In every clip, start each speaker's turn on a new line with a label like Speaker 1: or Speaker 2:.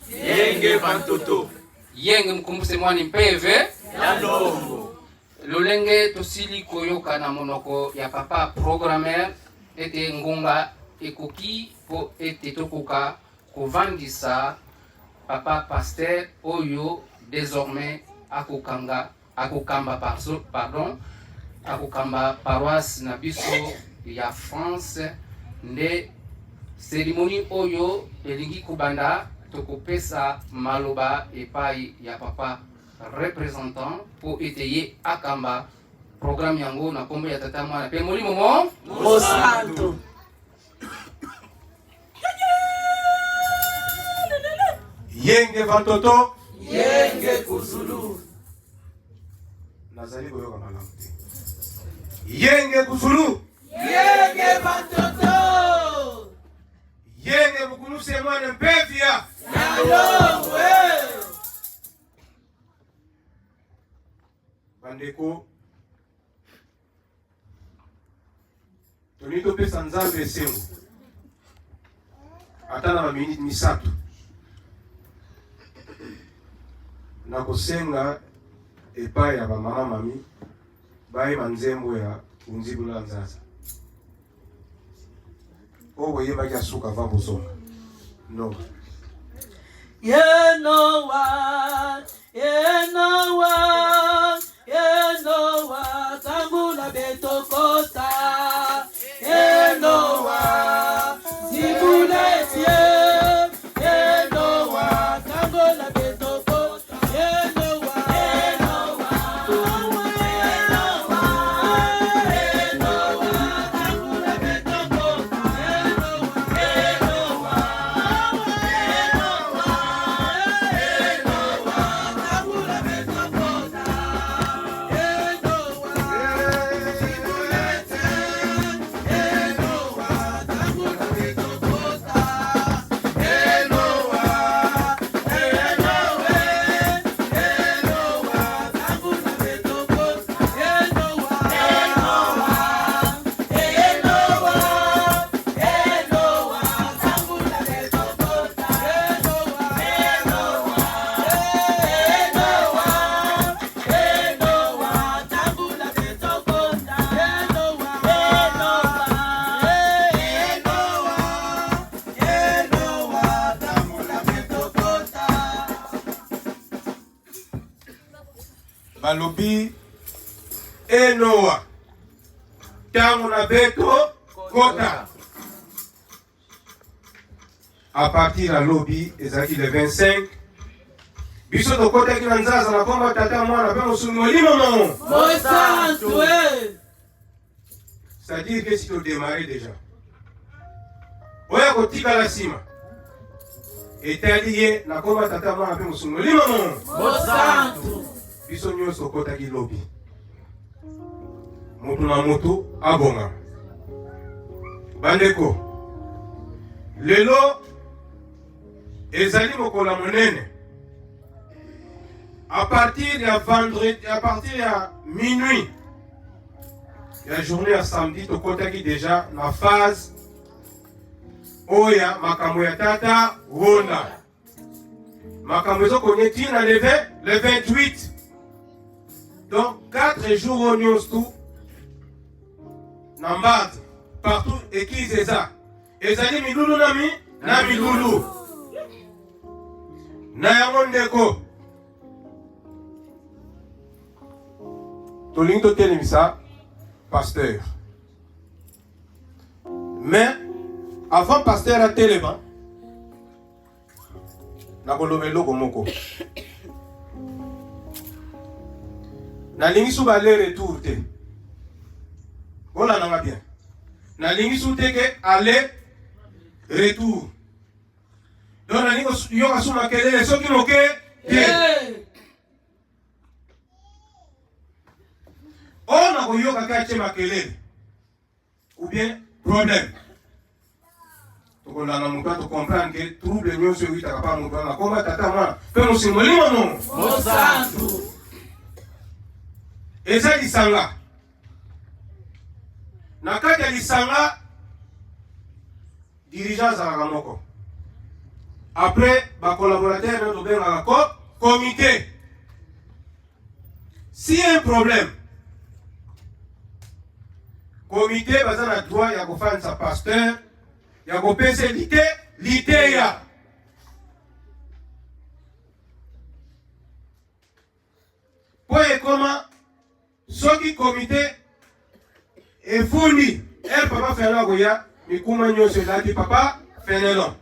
Speaker 1: Yenge Bantoto.
Speaker 2: Yenge mkumbuse mwani mpeve.
Speaker 1: Yandongo.
Speaker 2: Lolenge tosili koyoka na monoko ya papa programmer ete ngonga ekoki po ete tokoka kovandisa papa pasteur oyo désormais akokamba paroisse na biso ya France. Nde cérémonie oyo elingi kubanda tokopesa maloba epai ya papa représentant pour etayer akamba programme yango na kombo ya tata mwana pe molimo mo
Speaker 1: Mosanto.
Speaker 3: Yenge Bantoto.
Speaker 1: Yenge Kuzulu.
Speaker 3: Nazali koyoka malamu te. Yenge Kuzulu.
Speaker 1: Yenge Bantoto.
Speaker 3: Yenge Bukuluse mwana mpevia.
Speaker 1: Yandongo.
Speaker 3: Bandeko, tonito pesa nzambe esengo ata na baminiti misato na kosenga epai ya bamama mami bayeba nzembo ya unzibula ya nzaza oyo boyebaki asuka va bozonga no
Speaker 1: Yenowa, Yenowa, Yenowa, tambula betokota. Yenowa, zibuletie. Yenowa, tambula betokota. Yenowa, Yenowa, Yenowa, Yenowa, tambula betokota. Yenowa,
Speaker 3: balobi Enowa tango na beto kota à partir à lobby ezaki le 25 biso tokotaki na nzaza na komba tata mwana pe mosuni molimo mo
Speaker 1: Mosanto.
Speaker 3: c'est-à-dire que si tu démarrer déjà oya kotikala nsima etali ye na komba tata mwana pe mosuni molimo mo
Speaker 1: Mosanto.
Speaker 3: biso nyonso okotaki lobi motu na motu abonga bandeko lelo ezali mokolo monene à partir ya vendredi, à partir ya minuit ya journée ya samedi tokotaki déjà na phase oya makambo ya tata wonda makambo ezokonie ntina le 28. Donc 4 jours au Nyonstu, Nambad, partout église eza. Ezali milulu nami na milulu. Na yango ndeko. Tolingi totelemisa pasteur. Mais avant pasteur a telema, nakoloba eloko moko. Nalingi suba aller retour te. Voilà nanga bien. Nalingi su te ke aller retour. Donc nalingi yoka suma kelele soki moke te. On a koyoka ka che makelele. Ou bien problème. Donc on a mutu comprendre que trouble nyonso yita pa mutu na komba tata mwana. Pe musimolimo mo.
Speaker 1: Mosanto.
Speaker 3: Eza lisanga. Na kati ya lisanga dirigeant azalaka moko. Après, les collaborateurs ont un comité. S'il y a un problème, le comité a le droit de faire sa pasteur, il y a l'idée. Pour comment ce qui comité est fourni, elle papa fait la goya, mais comment nous se l'a dit papa fait le nom.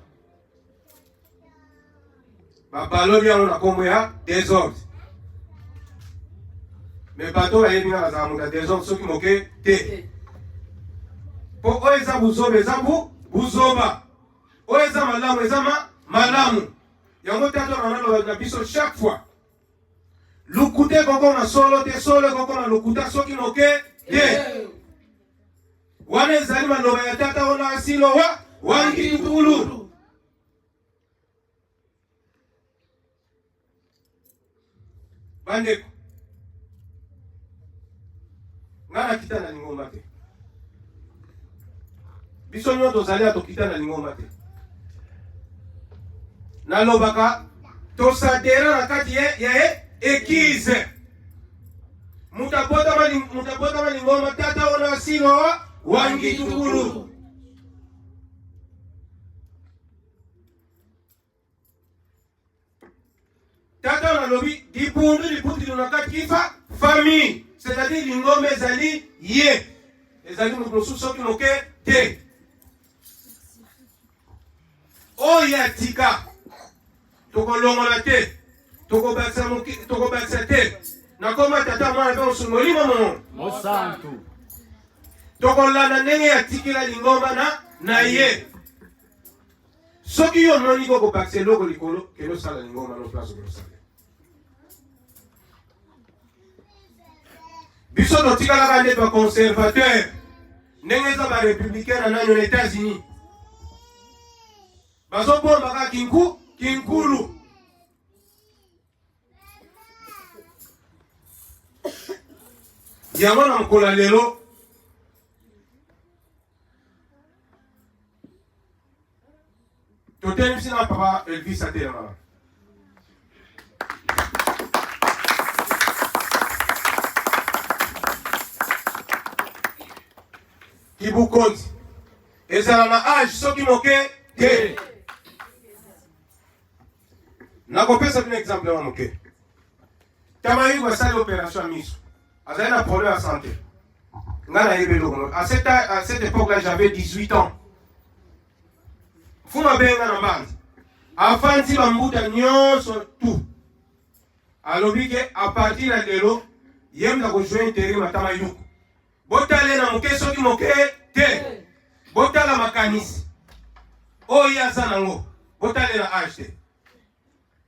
Speaker 3: Papa l'homme on a comme ya désordre. Mais bateau a été dans la zone désordre ceux qui moquent té. Pour eux ça vous obéissez vous oba. Eux ça malamu. Il y a un autre on a biso chaque fois. Lukute koko na solo te solo koko na lukuta soki moke te. Wane zali maloba ya tata ona asilo wangi tulu. Bandeko. Ngana kita na lingomba te. Biso nyoto zali atokita na lingomba te. Nalobaka tosadera na kati ye Église. Mutapota malingoma tata ona asilo wangi tukulu. Tata ona lobi dipundu na kifa famille. C'est-à-dire lingoma ezali ye. Ezali mususu soki moke te. Oya tika. Tokolongola te. Toko baksa te. Na koma tata mwana pe osungoli mo
Speaker 1: santo.
Speaker 3: Toko lana nenge ya tikila lingomba na ye. Soki yo moni ko bakse loko likolo kelo sala lingomba no place ko sala. Biso no tikala ka ndeba conservateur. Nenge za ba républicain na nanyo na États-Unis. Bazo bomba ka kinkulu. Yango na mkola lelo toteni sina papa Elvis atelema kibukonzi ezala na age soki moke te nakopesa bino exemple wa moke tamayi basali opération ya miso. J'avais un problème à santé. À cette époque-là, j'avais 18 ans. Faut ma belle en bande. Avant de dire que nous sommes tout. Alors, à partir de là, il y a un rejoint intérim à Tamayou. Botale na moke soki moke te. Botala makanis. Oh, il y a ça nango. Botale na acheté.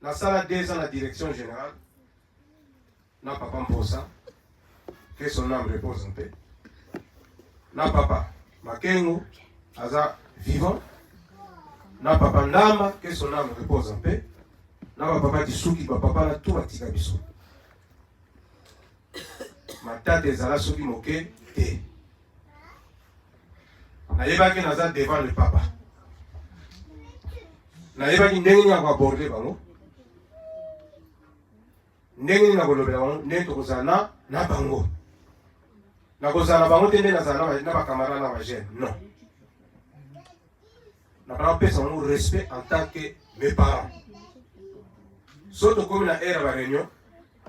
Speaker 3: La salle 2 ans, la direction générale. Non, papa Mposa. Que son âme repose en paix. Na papa Makengo, aza vivant. Na papa Ndama, que son âme repose en paix. Na papa Tisuki, papa na tout atika biso. Ma tante ezala soki moke te. Na yebaki naza devant le papa. Na yebaki ndenge na ko aborder bango. Ndenge na ko lobela bango, ndenge to kozana na bango. Na kozala bango tende na zana na ba camarade na ba jeune. Non. Na pas pesa un respect en tant que mes parents. Soto comme na era ba réunion,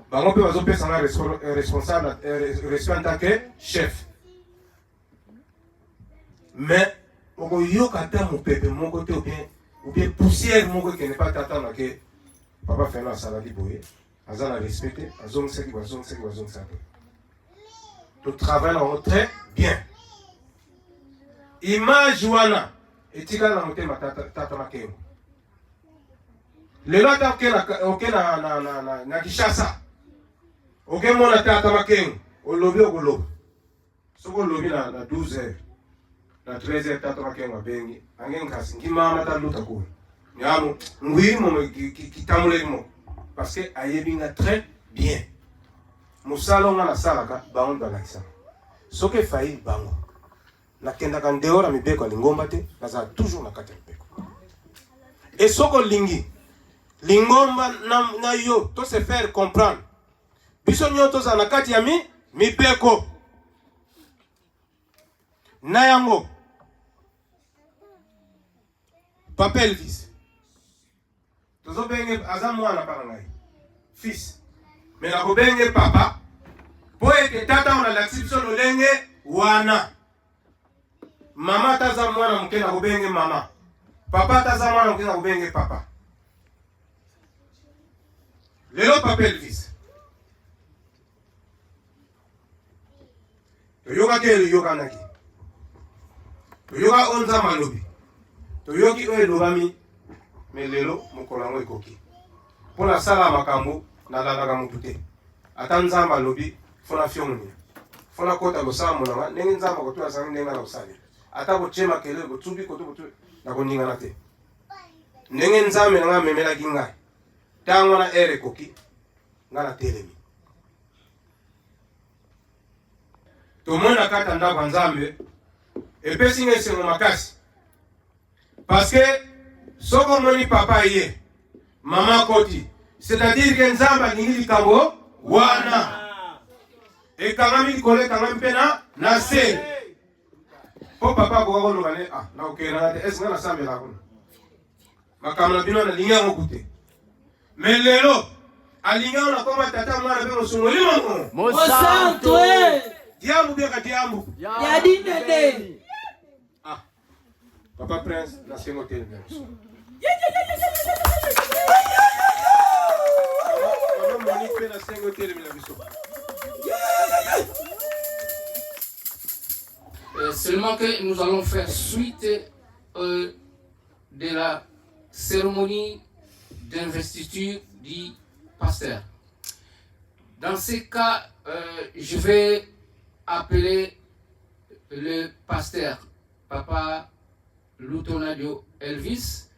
Speaker 3: bango pe bazo pesa na responsable respect en tant que chef. Mais oko yoka ta mon pepe mon côté ou bien poussière mon côté qui n'est pas t'attendre que papa fait na saladi boye. Azana respecter, azon seki bazon ça. Nous travaillons très bien. Image wana etika na motema tata makengo. Le lata na Kishasa. Oke mona tata makengo. Olobi okoloba. Soko lobi na 12h. Na 13h tata makengo abengi. Angenga singima mata luta ko. Nyamu ngwiri mo kitamule mo. Parce que ayebinga très bien. Musalo nga na salaka bango balakisa. Soke fayi bango. Na kenda kan deora mibeko lingomba te, naza toujours na kati mibeko. Et soko lingi. Lingomba na yo, to se faire comprendre. Biso nyoto za nakati ya mi peko. Na yango. Papa Elvis. Tozo benge azamwana parangai. Fils. Mais na ko benge papa. Po ete tata on a l'acception lolenge wana. Mama taza mwana mke na ko benge mama. Papa taza mwana mke na ko benge papa. Lelo Papa Elvis. Toyoka ke yoka naki. Toyoka onza malobi. Toyoki oe lobami. Mais lelo mokolango ekoki. Pona sala makambo na lalaka mutute. Ata nzamba lobi fona fiongni. Fona kota losala monanga ndenge nzamba ko tula sangi ndenge na osali. Ata ko chema kele ko tsubi ko to na ko ninga na te. Ndenge nzambe nga memela kinga. Tango na ere koki ngana telemi. To mona kata ndako nzambe epesi ngese mo makasi. Parce que soko moni papa ye mama koti, c'est-à-dire que nzamba ningili kambo wana. E kangami kole kangami pena na se. Po papa ko ko ngane na okena te es ngana sambe la kono. Makamna bino na linga ngokute. Melelo alinga na koma tata mwana be musungoli mo.
Speaker 1: Mosanto
Speaker 3: Diambu be ka diambu.
Speaker 1: ya dinene.
Speaker 3: Papa Prince na sengo tel bien. Maman Monique na sengo tel bien biso.
Speaker 2: Seulement que nous allons faire suite de la cérémonie d'investiture du pasteur. Dans ces cas, je vais appeler le pasteur, Papa Lutonadio Elvis,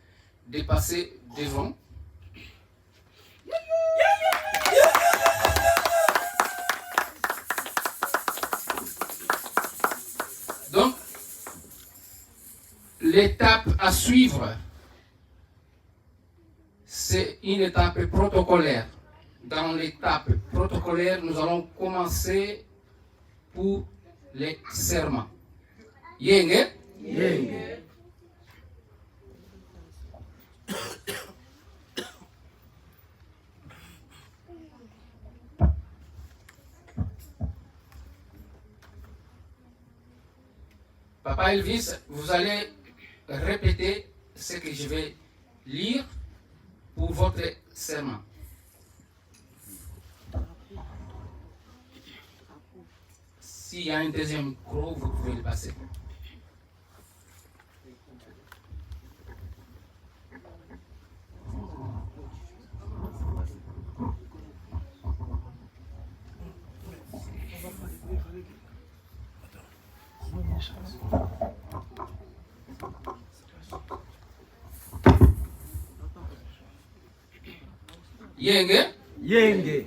Speaker 2: de passer devant. Donc, l'étape à suivre, c'est une étape protocolaire. Dans l'étape protocolaire, nous allons commencer pour les serments. Yenge?
Speaker 1: Yenge.
Speaker 2: Papa Elvis, vous allez répéter ce que je vais lire pour votre serment. S'il y a un deuxième micro, vous pouvez le passer. Yenge.
Speaker 1: Yenge.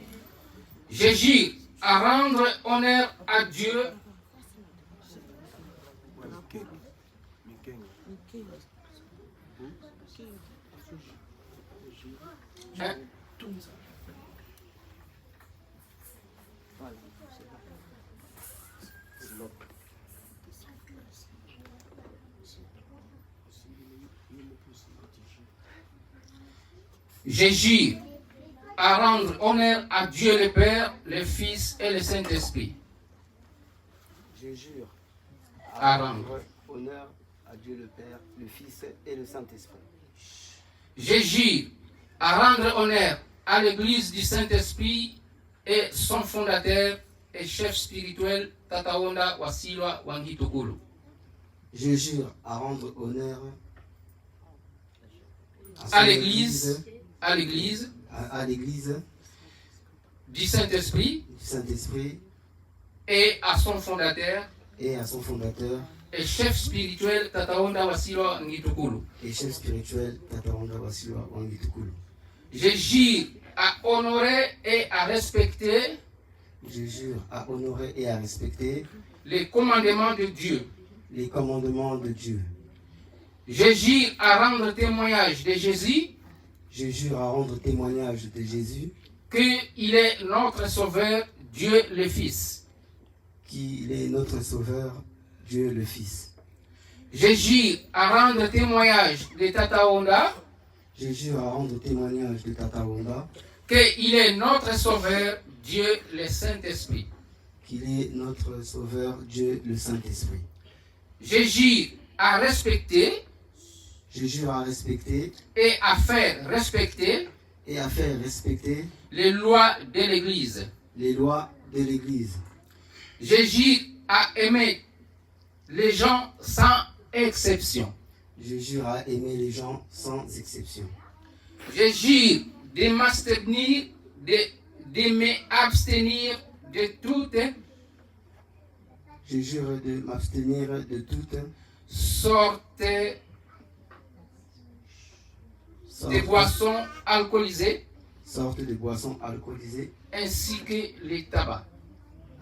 Speaker 2: Je jure à rendre honneur à Dieu Je jure à rendre honneur à Dieu le Père, le Fils et le Saint-Esprit.
Speaker 4: Je jure
Speaker 2: À rendre.
Speaker 4: honneur à Dieu le Père, le Fils et le Saint-Esprit.
Speaker 2: Je jure à rendre honneur à l'Église du Saint-Esprit et son fondateur et chef spirituel, Tataonda Wasilwa Wangitokulu.
Speaker 4: Je jure à rendre honneur
Speaker 2: À l'Église du Saint-Esprit et à son fondateur et chef spirituel Tataonda Wasilwa Wangitokulu. Je jure à honorer et à respecter les commandements de Dieu. Je jure à rendre témoignage de Jésus.
Speaker 4: Je jure à rendre témoignage de Jésus.
Speaker 2: Qu'il est notre Sauveur, Dieu le Fils.
Speaker 4: Qu'il est notre Sauveur, Dieu le Fils.
Speaker 2: Je jure à rendre témoignage de Tata Onda.
Speaker 4: Je jure à rendre témoignage de Tata Onda.
Speaker 2: Qu'il est notre Sauveur, Dieu le Saint-Esprit.
Speaker 4: Qu'il est notre Sauveur, Dieu le Saint-Esprit.
Speaker 2: Je jure à respecter.
Speaker 4: Je jure à respecter.
Speaker 2: Et à faire respecter.
Speaker 4: Et à faire respecter.
Speaker 2: Les lois de l'Église.
Speaker 4: Les lois de l'Église.
Speaker 2: Je jure à aimer les gens sans exception.
Speaker 4: Je jure à aimer les gens sans exception.
Speaker 2: Je jure de m'abstenir de toute.
Speaker 4: Je jure de m'abstenir de toute
Speaker 2: sorte de boissons alcoolisées.
Speaker 4: Sorte de boissons alcoolisées.
Speaker 2: Ainsi que les tabacs.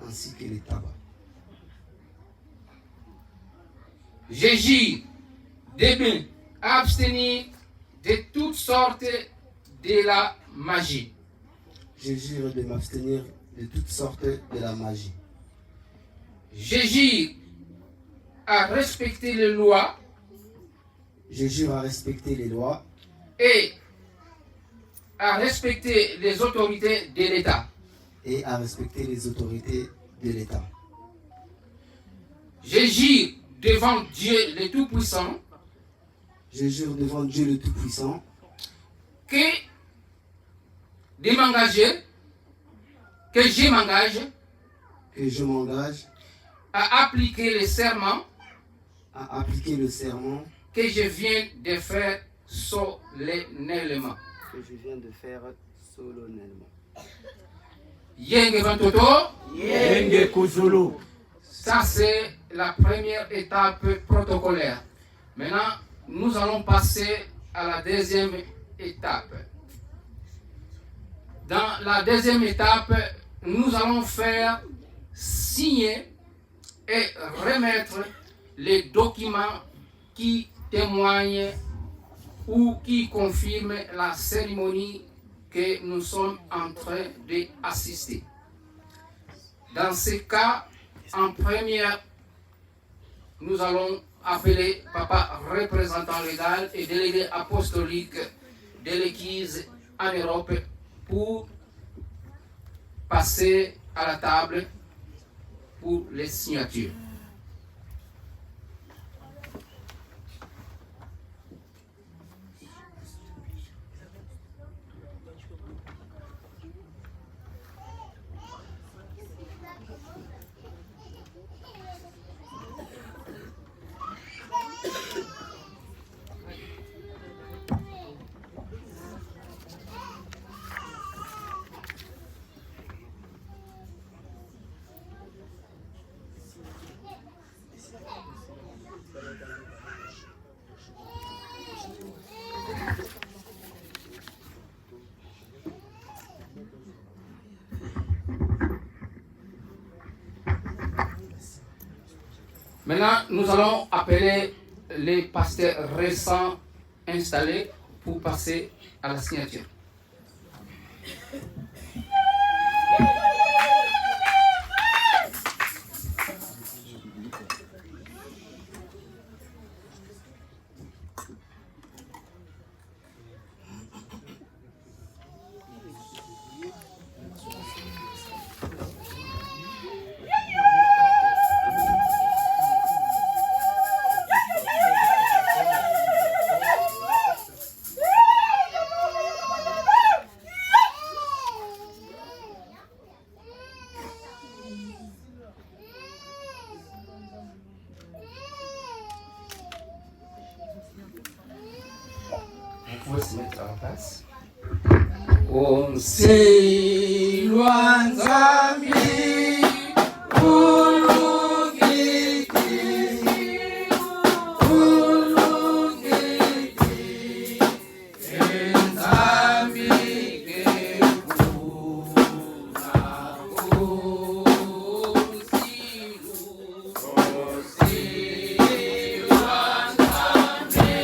Speaker 4: Ainsi que les tabacs.
Speaker 2: Je jure de m'abstenir de toutes sortes de la magie.
Speaker 4: Je jure de m'abstenir de toutes sortes de la magie.
Speaker 2: Je jure à respecter les lois.
Speaker 4: Je jure à respecter les lois.
Speaker 2: Et à respecter les autorités de l'État.
Speaker 4: Et à respecter les autorités de l'État.
Speaker 2: Je jure devant Dieu le Tout-Puissant.
Speaker 4: Je jure devant Dieu le Tout-Puissant.
Speaker 2: Que je m'engage à appliquer le serment que je viens de faire solennellement. Yenge Vantoto.
Speaker 1: Yenge Kuzulu.
Speaker 2: Ça, c'est la première étape protocolaire. Maintenant, nous allons passer à la deuxième étape. Dans la deuxième étape, nous allons faire signer et remettre les documents qui témoignent ou qui confirment la cérémonie que nous sommes en train d'assister. Dans ce cas, en première, nous allons appeler Papa représentant légal et délégué apostolique de l'Église en Europe pour passer à la table pour les signatures. Maintenant, nous allons appeler les pasteurs récents installés pour passer à la signature. Vous pouvez se mettre en place. On s'éloigne amis pour nous guider, pour nous guider, les amis que vous aussi nous s'éloigne amis.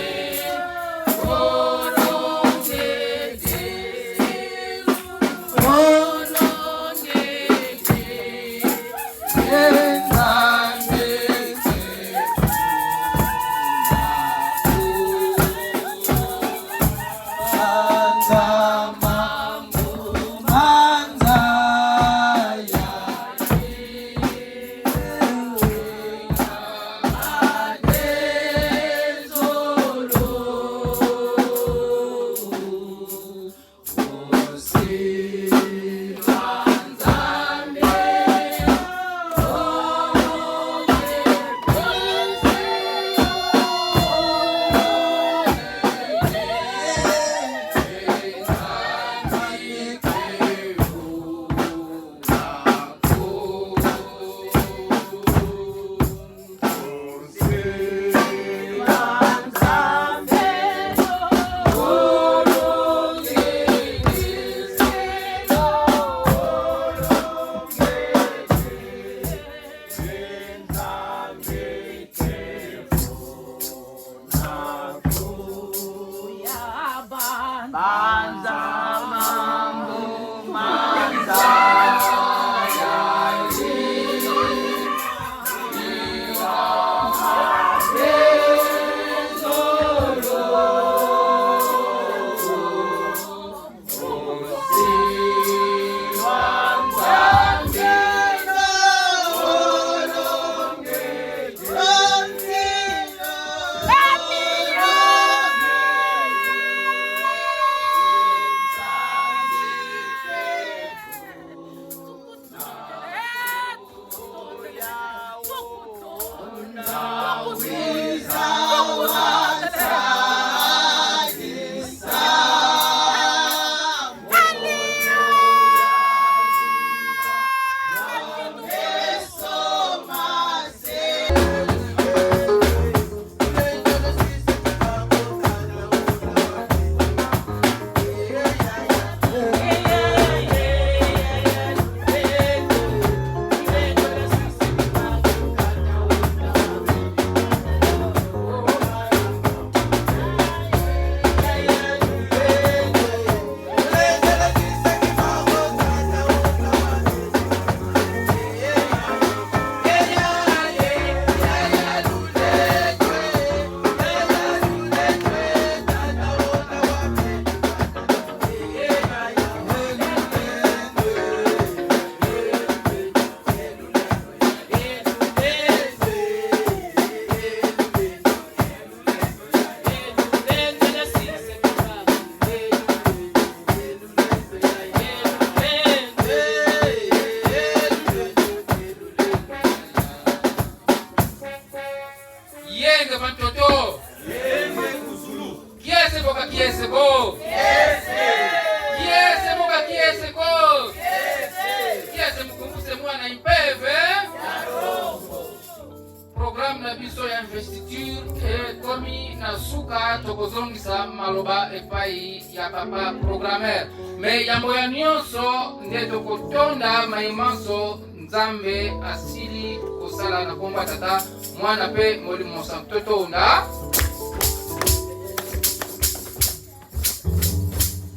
Speaker 2: Programme na biso ya investiture komi na suka tokozongisa maloba epai ya papa programmer. Me yambo ya nyonso nde tokotonda maimanso Nzambe asili kosala na komba tata mwana pe molimo santo tonda.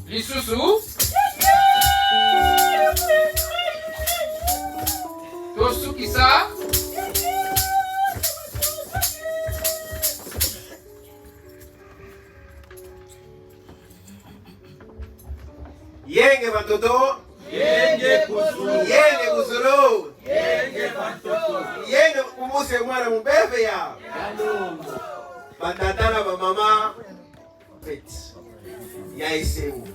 Speaker 2: Lisusu tosukisa
Speaker 3: yenge batoto,
Speaker 1: Yenge kuzulu,
Speaker 3: yenge kuzulu,
Speaker 1: yenge batoto,
Speaker 3: yenge kumuse mwana mubebe ya
Speaker 1: Kalongo,
Speaker 3: batatana ba mama peti ya esengo.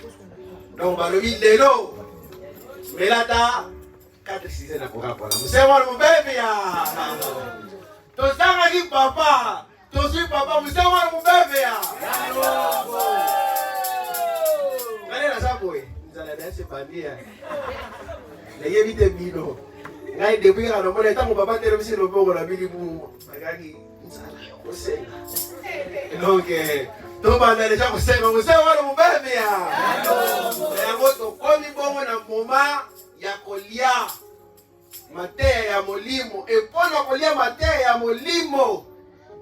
Speaker 3: Donc balobi lelo melata 4-6 na kokapola muse mwana mubebe ya tosanga ki papa tosui papa muse mwana mubebe ya
Speaker 1: Kalongo,
Speaker 3: ngane na saboe nzala na se bandia leye bite bino ngai depuis kana mona tango papa tele bisi lo bongo na bili bu magaki nzala osenga donc to banda le chako senga muse mwana mubebe ya yango to komi bongo na moma ya kolia mateya ya molimo epona kolia mateya ya molimo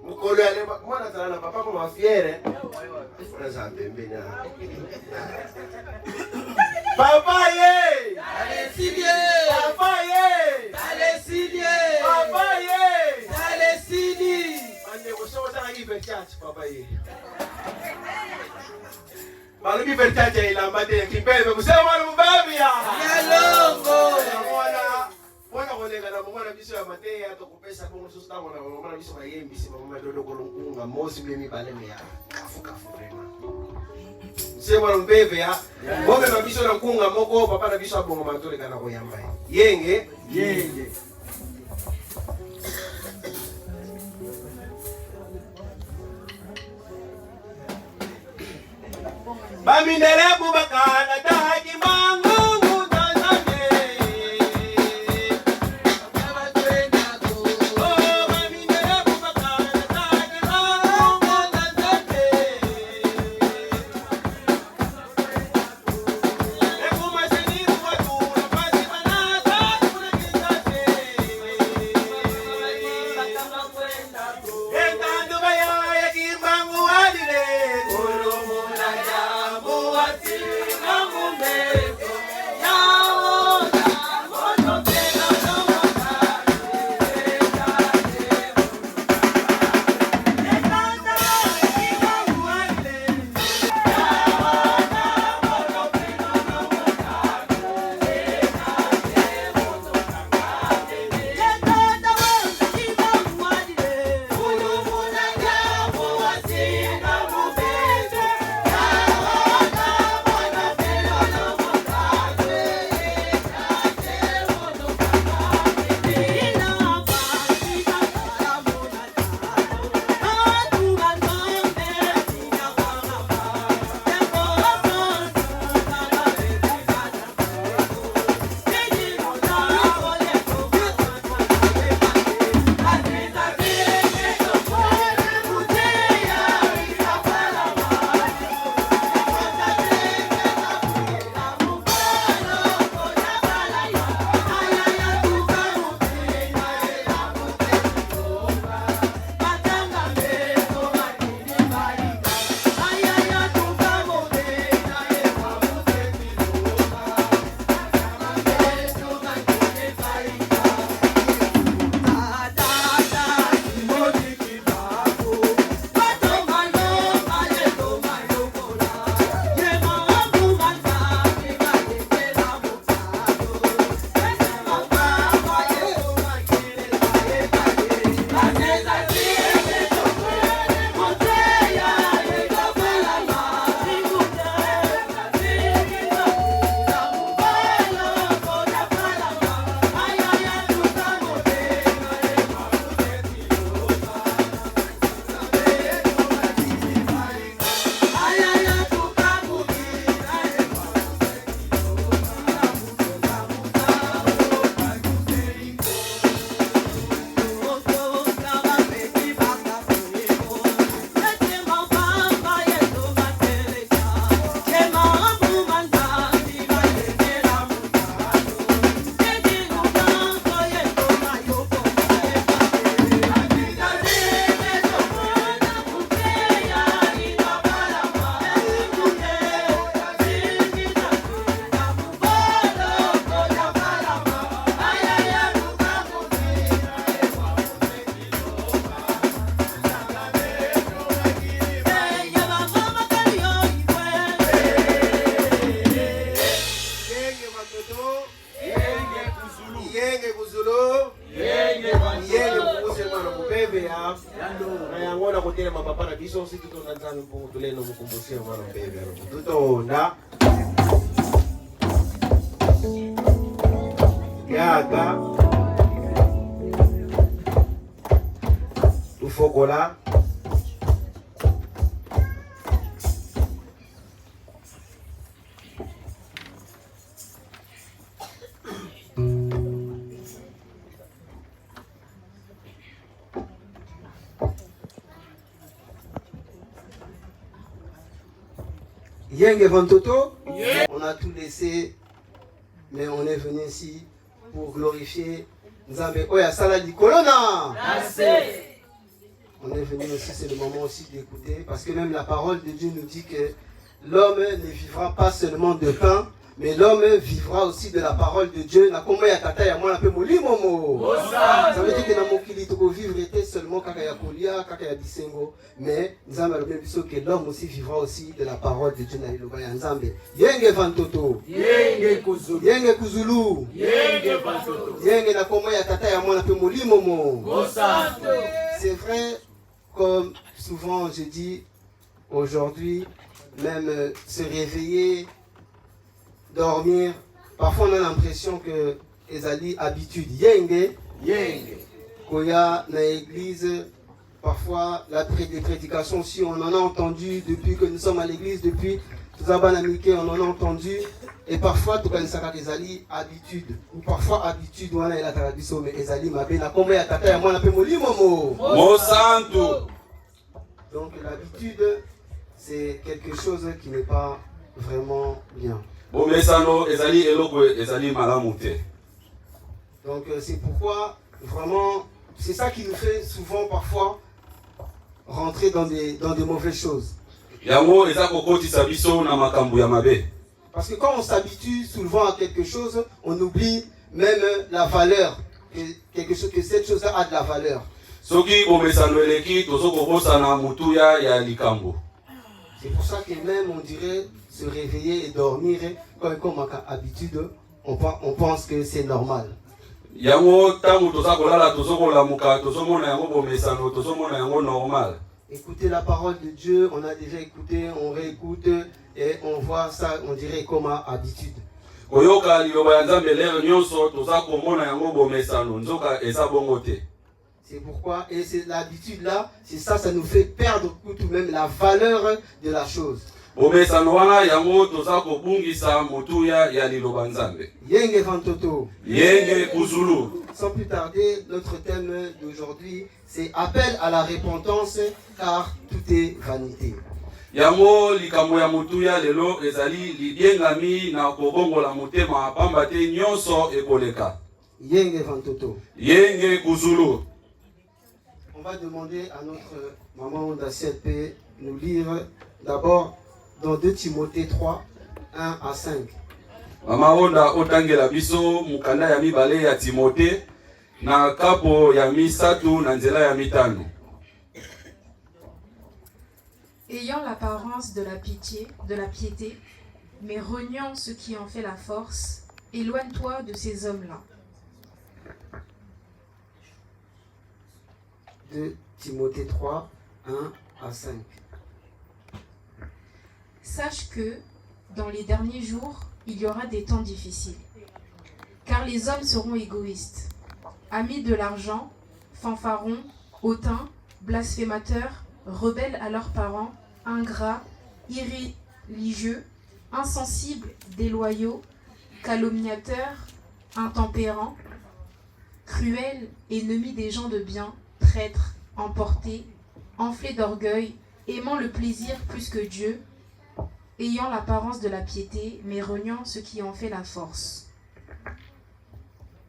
Speaker 3: mukolo ya leba mwana tala na papa koma fiere fona za pembeni papa ye
Speaker 1: Alesilie,
Speaker 3: papa ye
Speaker 1: Alesilie,
Speaker 3: papa ye
Speaker 1: Alesili,
Speaker 3: ande ko so tanga ki church papa ye balobi church ya ilambate kipebe kusema ni mbabi ya
Speaker 1: Kalongo,
Speaker 3: mwana kolenga na mwana biso ya mateya to kopesa bongo so stango na mwana biso mayembi si mama dodo kolunga mosi mimi baleme ya kafu vraiment C'est bon bébé ya. Bon mais ma biso na kunga moko papa na biso abongo mantole kana ko yamba. Yenge. Bamindele bubakana daji mangu. Yaga Ufokola Yenge Vantoto, on a tout laissé, mais on est venu ici pour glorifier Nzambe Oya Saladi Colonna. On est venu aussi, c'est le moment aussi d'écouter, parce que même la parole de Dieu nous dit que l'homme ne vivra pas seulement de pain, mais l'homme vivra aussi de la parole de Dieu. Ça veut dire que dans mon kili, tu peux vivre seulement quand il y a Kolia, quand il y a Disengo, mais nous avons bien vu que l'homme aussi vivra aussi de la parole de Dieu. Yenge Vantoto, Yenge Kuzulu, Yenge Kuzulu, Yenge Vantoto, Yenge na komo ya tata ya mwana pe molimomo. C'est vrai, comme souvent je dis, aujourd'hui,
Speaker 4: même se réveiller, dormir. Parfois, on a l'impression que ezali habitude. Yenge, koya na église. Parfois, les prédications aussi, on en a entendu depuis que nous sommes à l'église, depuis Tuzabanamike, on en a entendu. Et parfois, tout comme ça, ezali habitude. Ou parfois, habitude, on a la tradition, mais ezali mabena. Comment y a tata et moi, on appelle Moli Momo.
Speaker 3: Mosanto.
Speaker 4: Donc, l'habitude, c'est quelque chose qui n'est pas vraiment bien.
Speaker 3: Bomesano ezali eloko ezali malamu te.
Speaker 4: Donc, c'est pourquoi, vraiment, c'est ça qui nous fait souvent, parfois, rentrer dans des mauvaises choses.
Speaker 3: Yango eza kokotisa biso na makambo ya mabe.
Speaker 4: Parce que quand on s'habitue souvent à quelque chose, on oublie même la valeur, que cette chose a de la valeur.
Speaker 3: Soki bomesano eleki tozokobosana mutuya ya likambo.
Speaker 4: C'est pour ça que même on dirait se réveiller et dormir, comme habitude, on pense que c'est normal.
Speaker 3: Yango tangu tozakolala tozokolamuka tozomona yango bomesano tozomona yango normal.
Speaker 4: Écouter la parole de Dieu, on a déjà écouté, on réécoute et on voit ça, on dirait comme habitude.
Speaker 3: Koyoka liloba ya Nzambe lelo nyonso tozakomona yango bomesano nzoka eza bongo te.
Speaker 4: C'est pourquoi, et c'est l'habitude là, c'est ça, ça nous fait perdre tout de même la valeur de la chose.
Speaker 3: Bomesano wana yango tozakobungisa mutuya ya liloba Nzambe.
Speaker 4: Yenge Vantoto.
Speaker 3: Yenge Kuzulu.
Speaker 4: Sans plus tarder, notre thème d'aujourd'hui, c'est appel à la repentance, car tout est vanité.
Speaker 3: Yango likambo ya mutuya lelo ezali lidiengami na kobongola mutema pamba te nyonso ekoleka.
Speaker 4: Yenge Vantoto.
Speaker 3: Yenge Kuzulu.
Speaker 4: On va demander à notre maman d'ACLP de nous lire d'abord dans 2 Timothée 3, 1 à 5.
Speaker 3: Mama onda otangela biso mukanda ya mibale ya Timote na kapo ya misatu na nzela ya mitano.
Speaker 5: Ayant l'apparence de la piété, mais reniant ce qui en fait la force, éloigne-toi de ces hommes-là.
Speaker 4: 2 Timothée 3, 1 à 5.
Speaker 5: Sache que, dans les derniers jours, il y aura des temps difficiles. Car les hommes seront égoïstes, amis de l'argent, fanfarons, hautains, blasphémateurs, rebelles à leurs parents, ingrats, irréligieux, insensibles, déloyaux, calomniateurs, intempérants, cruels, ennemis des gens de bien, traîtres, emportés, enflés d'orgueil, aimant le plaisir plus que Dieu, ayant l'apparence de la piété, mais reniant ce qui en fait la force.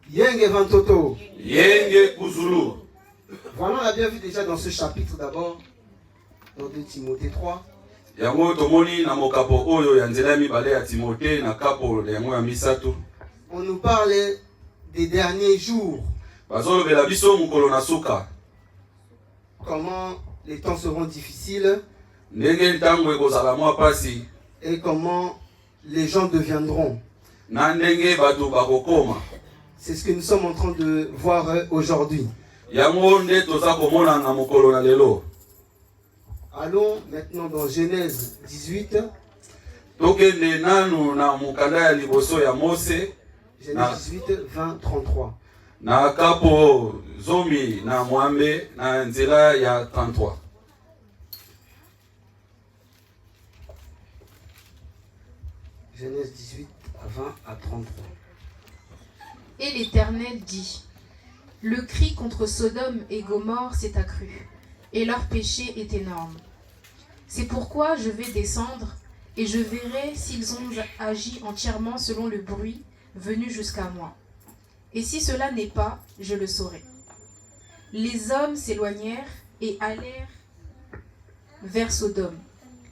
Speaker 4: Yenge Vantoto.
Speaker 3: Yenge Kuzulu.
Speaker 4: Voilà, on a bien vu déjà dans ce chapitre d'abord, dans 2 Timothée 3.
Speaker 3: Yango tomoni na mokapo oyo ya nzela mibale ya Timote na kapo yango ya misatu.
Speaker 4: On nous parle des derniers jours.
Speaker 3: Bazolobela biso mukolo na suka.
Speaker 4: Comment les temps seront difficiles.
Speaker 3: Ndenge ntango ekozala mwa pasi.
Speaker 4: Et comment les gens deviendront.
Speaker 3: Na ndenge bato bakokoma.
Speaker 4: C'est ce que nous sommes en train de voir aujourd'hui.
Speaker 3: Yango nde tozakomona na mukolo na lelo.
Speaker 4: Allons maintenant dans Genèse 18.
Speaker 3: Tokende nanu na mukanda ya liboso ya Mose.
Speaker 4: Genèse 18, 20, 33.
Speaker 3: Na kapo zomi na mwambe na nzela ya 33.
Speaker 4: Genèse 18, 20 à 33.
Speaker 5: Et l'Éternel dit, « Le cri contre Sodome et Gomorrhe s'est accru, et leur péché est énorme. C'est pourquoi je vais descendre, et je verrai s'ils ont agi entièrement selon le bruit venu jusqu'à moi. Et si cela n'est pas, je le saurai. » Les hommes s'éloignèrent et allèrent vers Sodome.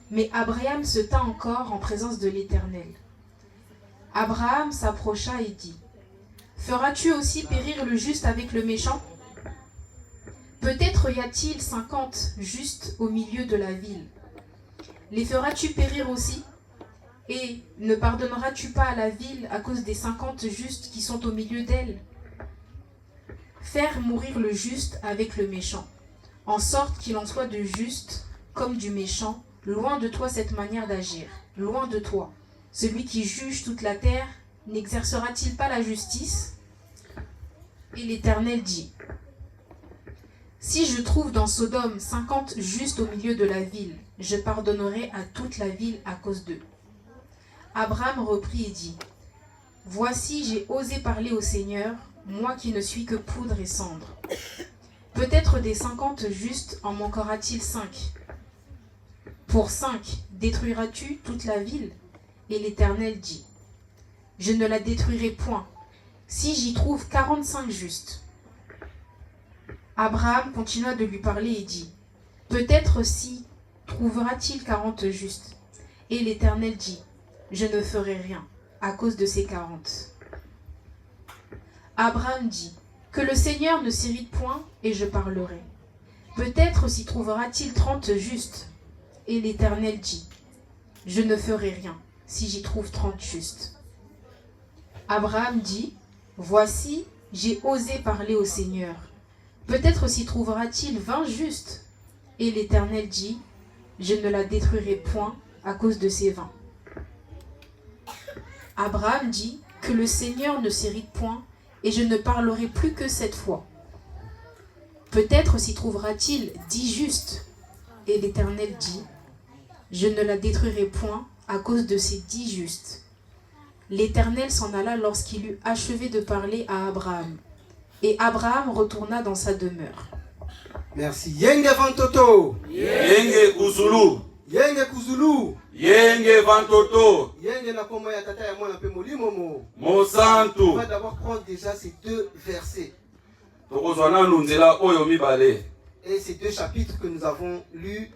Speaker 5: Mais Abraham se tint encore en présence de l'Éternel. Abraham s'approcha et dit, « Feras-tu aussi périr le juste avec le méchant? Peut-être y a-t-il 50 justes au milieu de la ville. Les feras-tu périr aussi? Et ne pardonneras-tu pas à la ville à cause des 50 justes qui sont au milieu d'elle? Faire mourir le juste avec le méchant, en sorte qu'il en soit de juste comme du méchant loin de toi cette manière d'agir, loin de toi. Celui qui juge toute la terre n'exercera-t-il pas la justice? Et l'Éternel dit, si je trouve dans Sodome 50 justes au milieu de la ville, je pardonnerai à toute la ville à cause d'eux. Abraham reprit et dit, voici, j'ai osé parler au Seigneur, moi qui ne suis que poudre et cendre. Peut-être des 50 justes en manquera-t-il 5? Pour 5, détruiras-tu toute la ville? Et l'Éternel dit, je ne la détruirai point, si j'y trouve 45 justes. Abraham continua de lui parler et dit, peut-être si trouvera-t-il 40 justes. Et l'Éternel dit, je ne ferai rien à cause de ces 40. Abraham dit, que le Seigneur ne s'irrite point et je parlerai. Peut-être s'y trouvera-t-il 30 justes. Et l'Éternel dit, je ne ferai rien si j'y trouve 30 justes. Abraham dit, voici, j'ai osé parler au Seigneur. Peut-être s'y trouvera-t-il 20 justes. Et l'Éternel dit, je ne la détruirai point à cause de ces 20. Abraham dit, que le Seigneur ne s'irrite point et je ne parlerai plus que cette fois. Peut-être s'y trouvera-t-il 10 justes. Et l'Éternel dit, je ne la détruirai point à cause de ces 10 justes. L'Éternel s'en alla lorsqu'il eut achevé de parler à Abraham. Et Abraham retourna dans sa demeure.
Speaker 4: Merci. Yenge Vantoto.
Speaker 6: Yenge Kuzulu.
Speaker 4: Yenge Kuzulu.
Speaker 6: Yenge Vantoto.
Speaker 4: Yenge na koma ya tata ya mwana pe molimo mo.
Speaker 6: Mosantu.
Speaker 4: On va d'abord prendre déjà ces deux versets.
Speaker 6: Tokozwana nunzela oyo mibale.
Speaker 4: Et ces deux chapitres que nous avons lus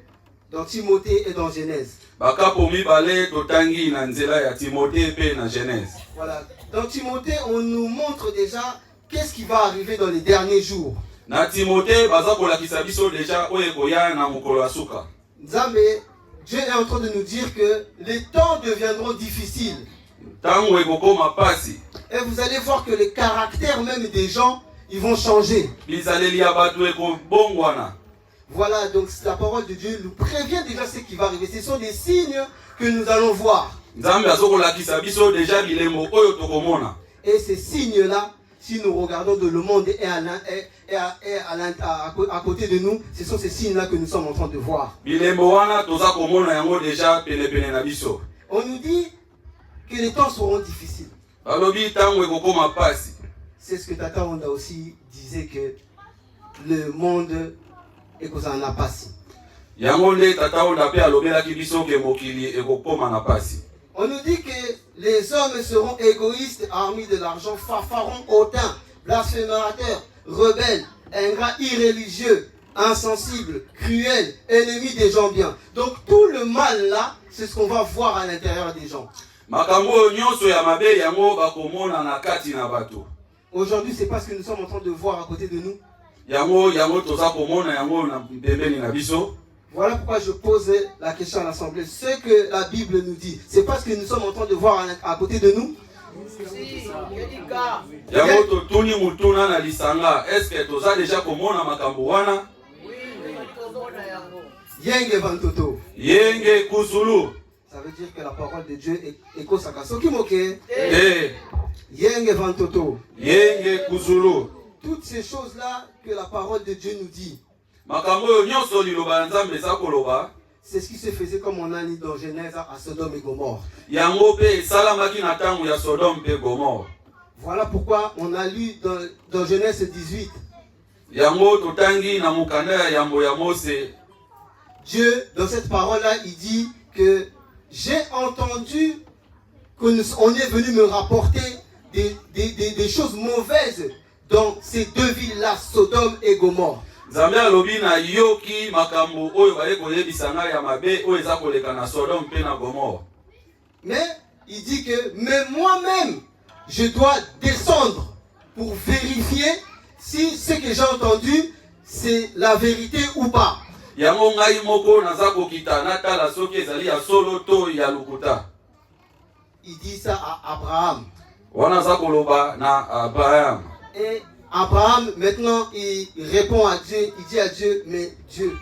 Speaker 4: dans Timothée et dans Genèse.
Speaker 6: Bakapo mibale totangi na nzela ya Timothée pe na Genèse.
Speaker 4: Voilà. Dans Timothée, on nous montre déjà qu'est-ce qui va arriver dans les derniers jours.
Speaker 6: Na Timothée baza kolakisa biso deja oyo koya na mokolo ya suka.
Speaker 4: Nzambe, Dieu est en train de nous dire que les temps deviendront difficiles.
Speaker 6: Tango ekokoma pasi.
Speaker 4: Et vous allez voir que les caractères même des gens, ils vont changer.
Speaker 6: Bizaleli ya bato ekobongwana.
Speaker 4: Voilà, donc la parole de Dieu nous prévient déjà ce qui va arriver. Ce sont des signes que nous allons voir.
Speaker 6: Nzambe azokolakisa biso deja bilembo oyo tokomona.
Speaker 4: Et ces signes-là, si nous regardons de le monde et à côté de nous, ce sont ces signes-là que nous sommes en train de voir.
Speaker 6: Bilembo wana toza komona yango deja pene na biso.
Speaker 4: On nous dit que les temps seront difficiles.
Speaker 6: Balobi tango ekokoma pasi.
Speaker 4: C'est ce que Tata Honda aussi disait, que le monde est qu'on n'a pas si.
Speaker 6: Yango nde tata onda pe alobelaki biso ke mokili ekokoma na pasi.
Speaker 4: On nous dit que les hommes seront égoïstes, armés de l'argent, fanfarons, hautains, blasphémateurs, rebelles, ingrats, irréligieux, insensibles, cruels, ennemis des gens bien. Donc tout le mal là, c'est ce qu'on va voir à l'intérieur des gens.
Speaker 6: Makambo nyonso ya mabe yango bakomona na kati na bato.
Speaker 4: Aujourd'hui, c'est pas ce que nous sommes en train de voir à côté de nous.
Speaker 6: Yango toza komona yango na pembeni na biso.
Speaker 4: Voilà pourquoi je pose la question à l'Assemblée. Ce que la Bible nous dit, c'est pas ce que nous sommes en train de voir à côté de nous.
Speaker 6: Yango totuni mutuna na lisanga. Est-ce que toza déjà komona makambo wana?
Speaker 4: Yenge Vantoto.
Speaker 6: Yenge Kuzulu.
Speaker 4: Ça veut dire que la parole de Dieu est Kosaka Sokimoke.
Speaker 6: Eh.
Speaker 4: Yenge Vantoto.
Speaker 6: Yenge Kuzulu.
Speaker 4: Toutes ces choses-là que la parole de Dieu nous dit, c'est ce qui se faisait comme on a dit dans Genèse à Sodome et Gomorre. Voilà pourquoi on a lu dans Genèse 18. Dieu, dans cette parole-là, il dit que j'ai entendu qu'on est venu me rapporter des choses mauvaises dans ces deux villes-là, Sodome et Gomorre. Mais il dit que moi-même, je dois descendre pour vérifier si ce que j'ai entendu, c'est la vérité ou pas. Il dit ça à Abraham. Et Abraham, maintenant, il répond à Dieu, il dit à Dieu, mais Dieu,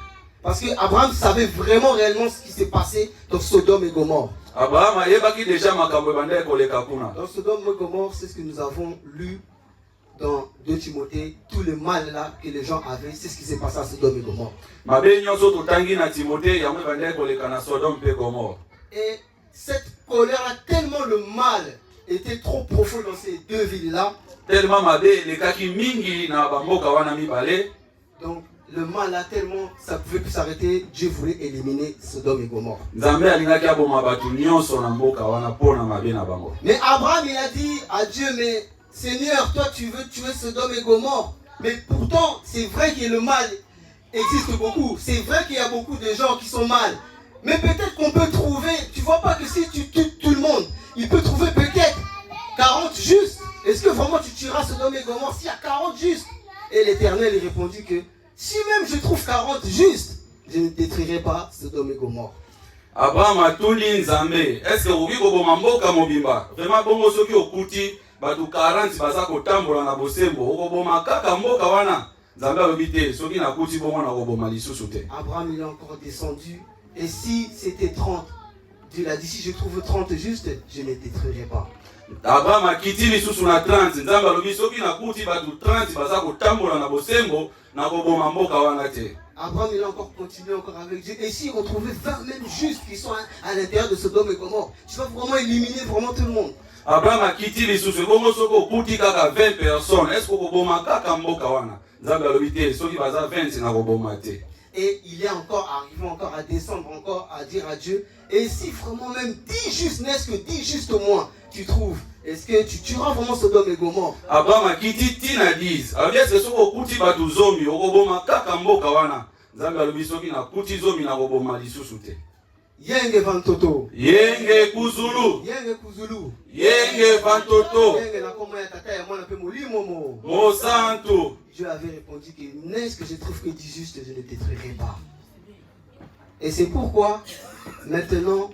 Speaker 4: Parce que Abraham savait vraiment réellement ce qui s'est passé dans Sodome et Gomorre.
Speaker 6: Abraham ayebaki déjà makambo ebandaki koleka kuna.
Speaker 4: Dans Sodome et Gomorre, c'est ce que nous avons lu dans 2 Timothée. Tout le mal là que les gens avaient, c'est ce qui s'est passé à Sodome et Gomorre.
Speaker 6: Mabe nyonso totangi na Timothée yango ebandaki koleka na Sodome pe Gomorre.
Speaker 4: Et cette colère a tellement le mal était trop profond dans ces 2 villes là.
Speaker 6: Tellement mabe lekaki mingi na bamboka wana mibale.
Speaker 4: Donc le mal là tellement ça pouvait plus s'arrêter. Dieu voulait éliminer Sodome et Gomorre.
Speaker 6: Nzambe alingaki aboma batu nyonso na mboka wana pona mabe na bango.
Speaker 4: Mais Abraham il a dit à Dieu, mais Seigneur, toi tu veux tuer Sodome et Gomorre. Mais pourtant c'est vrai que le mal existe beaucoup. C'est vrai qu'il y a beaucoup de gens qui sont mal. Mais peut-être qu'on peut trouver, tu vois pas que si tu tues tout le monde, il peut trouver peut-être 40 justes. Est-ce que vraiment tu tueras Sodome et Gomorre s'il y a 40 justes? Et l'Éternel lui répondit que si même je trouve 40 justes, je ne détruirai pas Sodome et Gomorre.
Speaker 6: Abraham atuli Nzambe, est-ce que okoki koboma mboka mobimba? Vraiment bongo soki okuti batu 40 baza kotambola na bosembo, okoboma kaka mboka wana. Nzambe alobi te, soki nakuti bongo na koboma lisusu te.
Speaker 4: Abraham il est encore descendu. Et si c'était 30, Dieu l'a dit, si je trouve 30 justes, je ne détruirai pas.
Speaker 6: Abraham akiti lisusu na 30, Nzambe alobi soki nakuti batu 30 baza kotambola na bosembo, na koboma mboka wana te.
Speaker 4: Abraham il a encore continué encore avec Dieu. Et si on trouvait 20 même justes qui sont à l'intérieur de Sodome et Gomorre, tu vas vraiment éliminer vraiment tout le monde.
Speaker 6: Abraham akiti lisusu bongo soki okuti kaka 20 personnes, est-ce que koboma kaka mboka wana? Nzambe alobi te, soki baza 20 na koboma te.
Speaker 4: Et il est encore arrivé encore à descendre, encore à dire à Dieu, et si vraiment même 10 justes, n'est-ce que 10 justes au moins, tu trouves, est-ce que tu tueras vraiment Sodome et Gomorre?
Speaker 6: Abraham akiti tina 10. Alors est-ce que soki okuti batu zomi, okoboma kaka mboka wana? Nzambe alobi soki nakuti zomi na koboma lisusu te.
Speaker 4: Yenge vantoto.
Speaker 6: Yenge kuzulu.
Speaker 4: Yenge kuzulu.
Speaker 6: Yenge vantoto.
Speaker 4: Yenge na komo ya tata ya mwana pe molimo mo.
Speaker 6: Mo santo.
Speaker 4: Dieu avait répondu que n'est-ce que je trouve que 10 justes, je ne détruirai pas. Et c'est pourquoi, maintenant,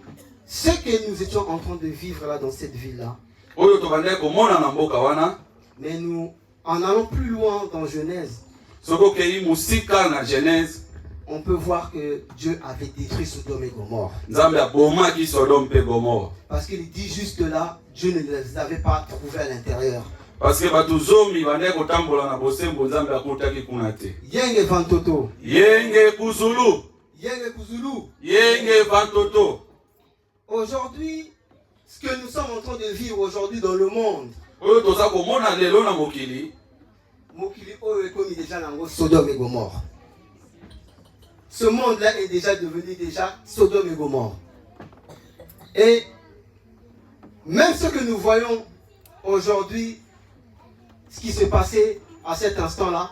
Speaker 4: ce que nous étions en train de vivre là dans cette ville-là, mais nous, en allant plus loin dans Genèse, on peut voir que Dieu avait détruit Sodome et Gomorre. Parce que les 10 justes là, Dieu ne les avait pas trouvés à l'intérieur.
Speaker 6: Parce que batuzomi bande kotambola na bosembo Nzambe akutaki kuna te.
Speaker 4: Yenge vantoto.
Speaker 6: Yenge kuzulu.
Speaker 4: Yenge kuzulu.
Speaker 6: Yenge vantoto.
Speaker 4: Aujourd'hui, ce que nous sommes en train de vivre aujourd'hui dans le monde,
Speaker 6: Oyo toza komona lelo na mokili.
Speaker 4: Mokili oyo ekomi déjà nango Sodome et Gomorre. Ce monde-là est déjà devenu déjà Sodome et Gomorre. Et même ce que nous voyons aujourd'hui, ce qui s'est passé à cet instant-là,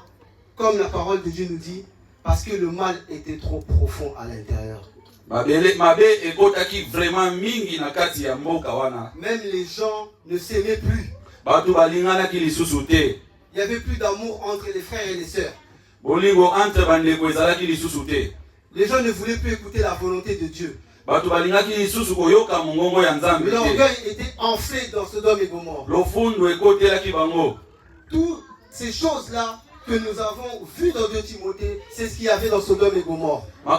Speaker 4: comme la parole de Dieu nous dit, parce que le mal était trop profond à l'intérieur. Même les gens ne s'aimaient plus. Il n'y avait plus d'amour entre les frères et les sœurs. Les gens ne voulaient plus écouter la volonté de Dieu. L'orgueil était enflé dans Sodome et Gomorre. Toutes ces choses-là que nous avons vues dans 2 Timothée, c'est ce qu'il y avait dans Sodome et Gomorre. Mais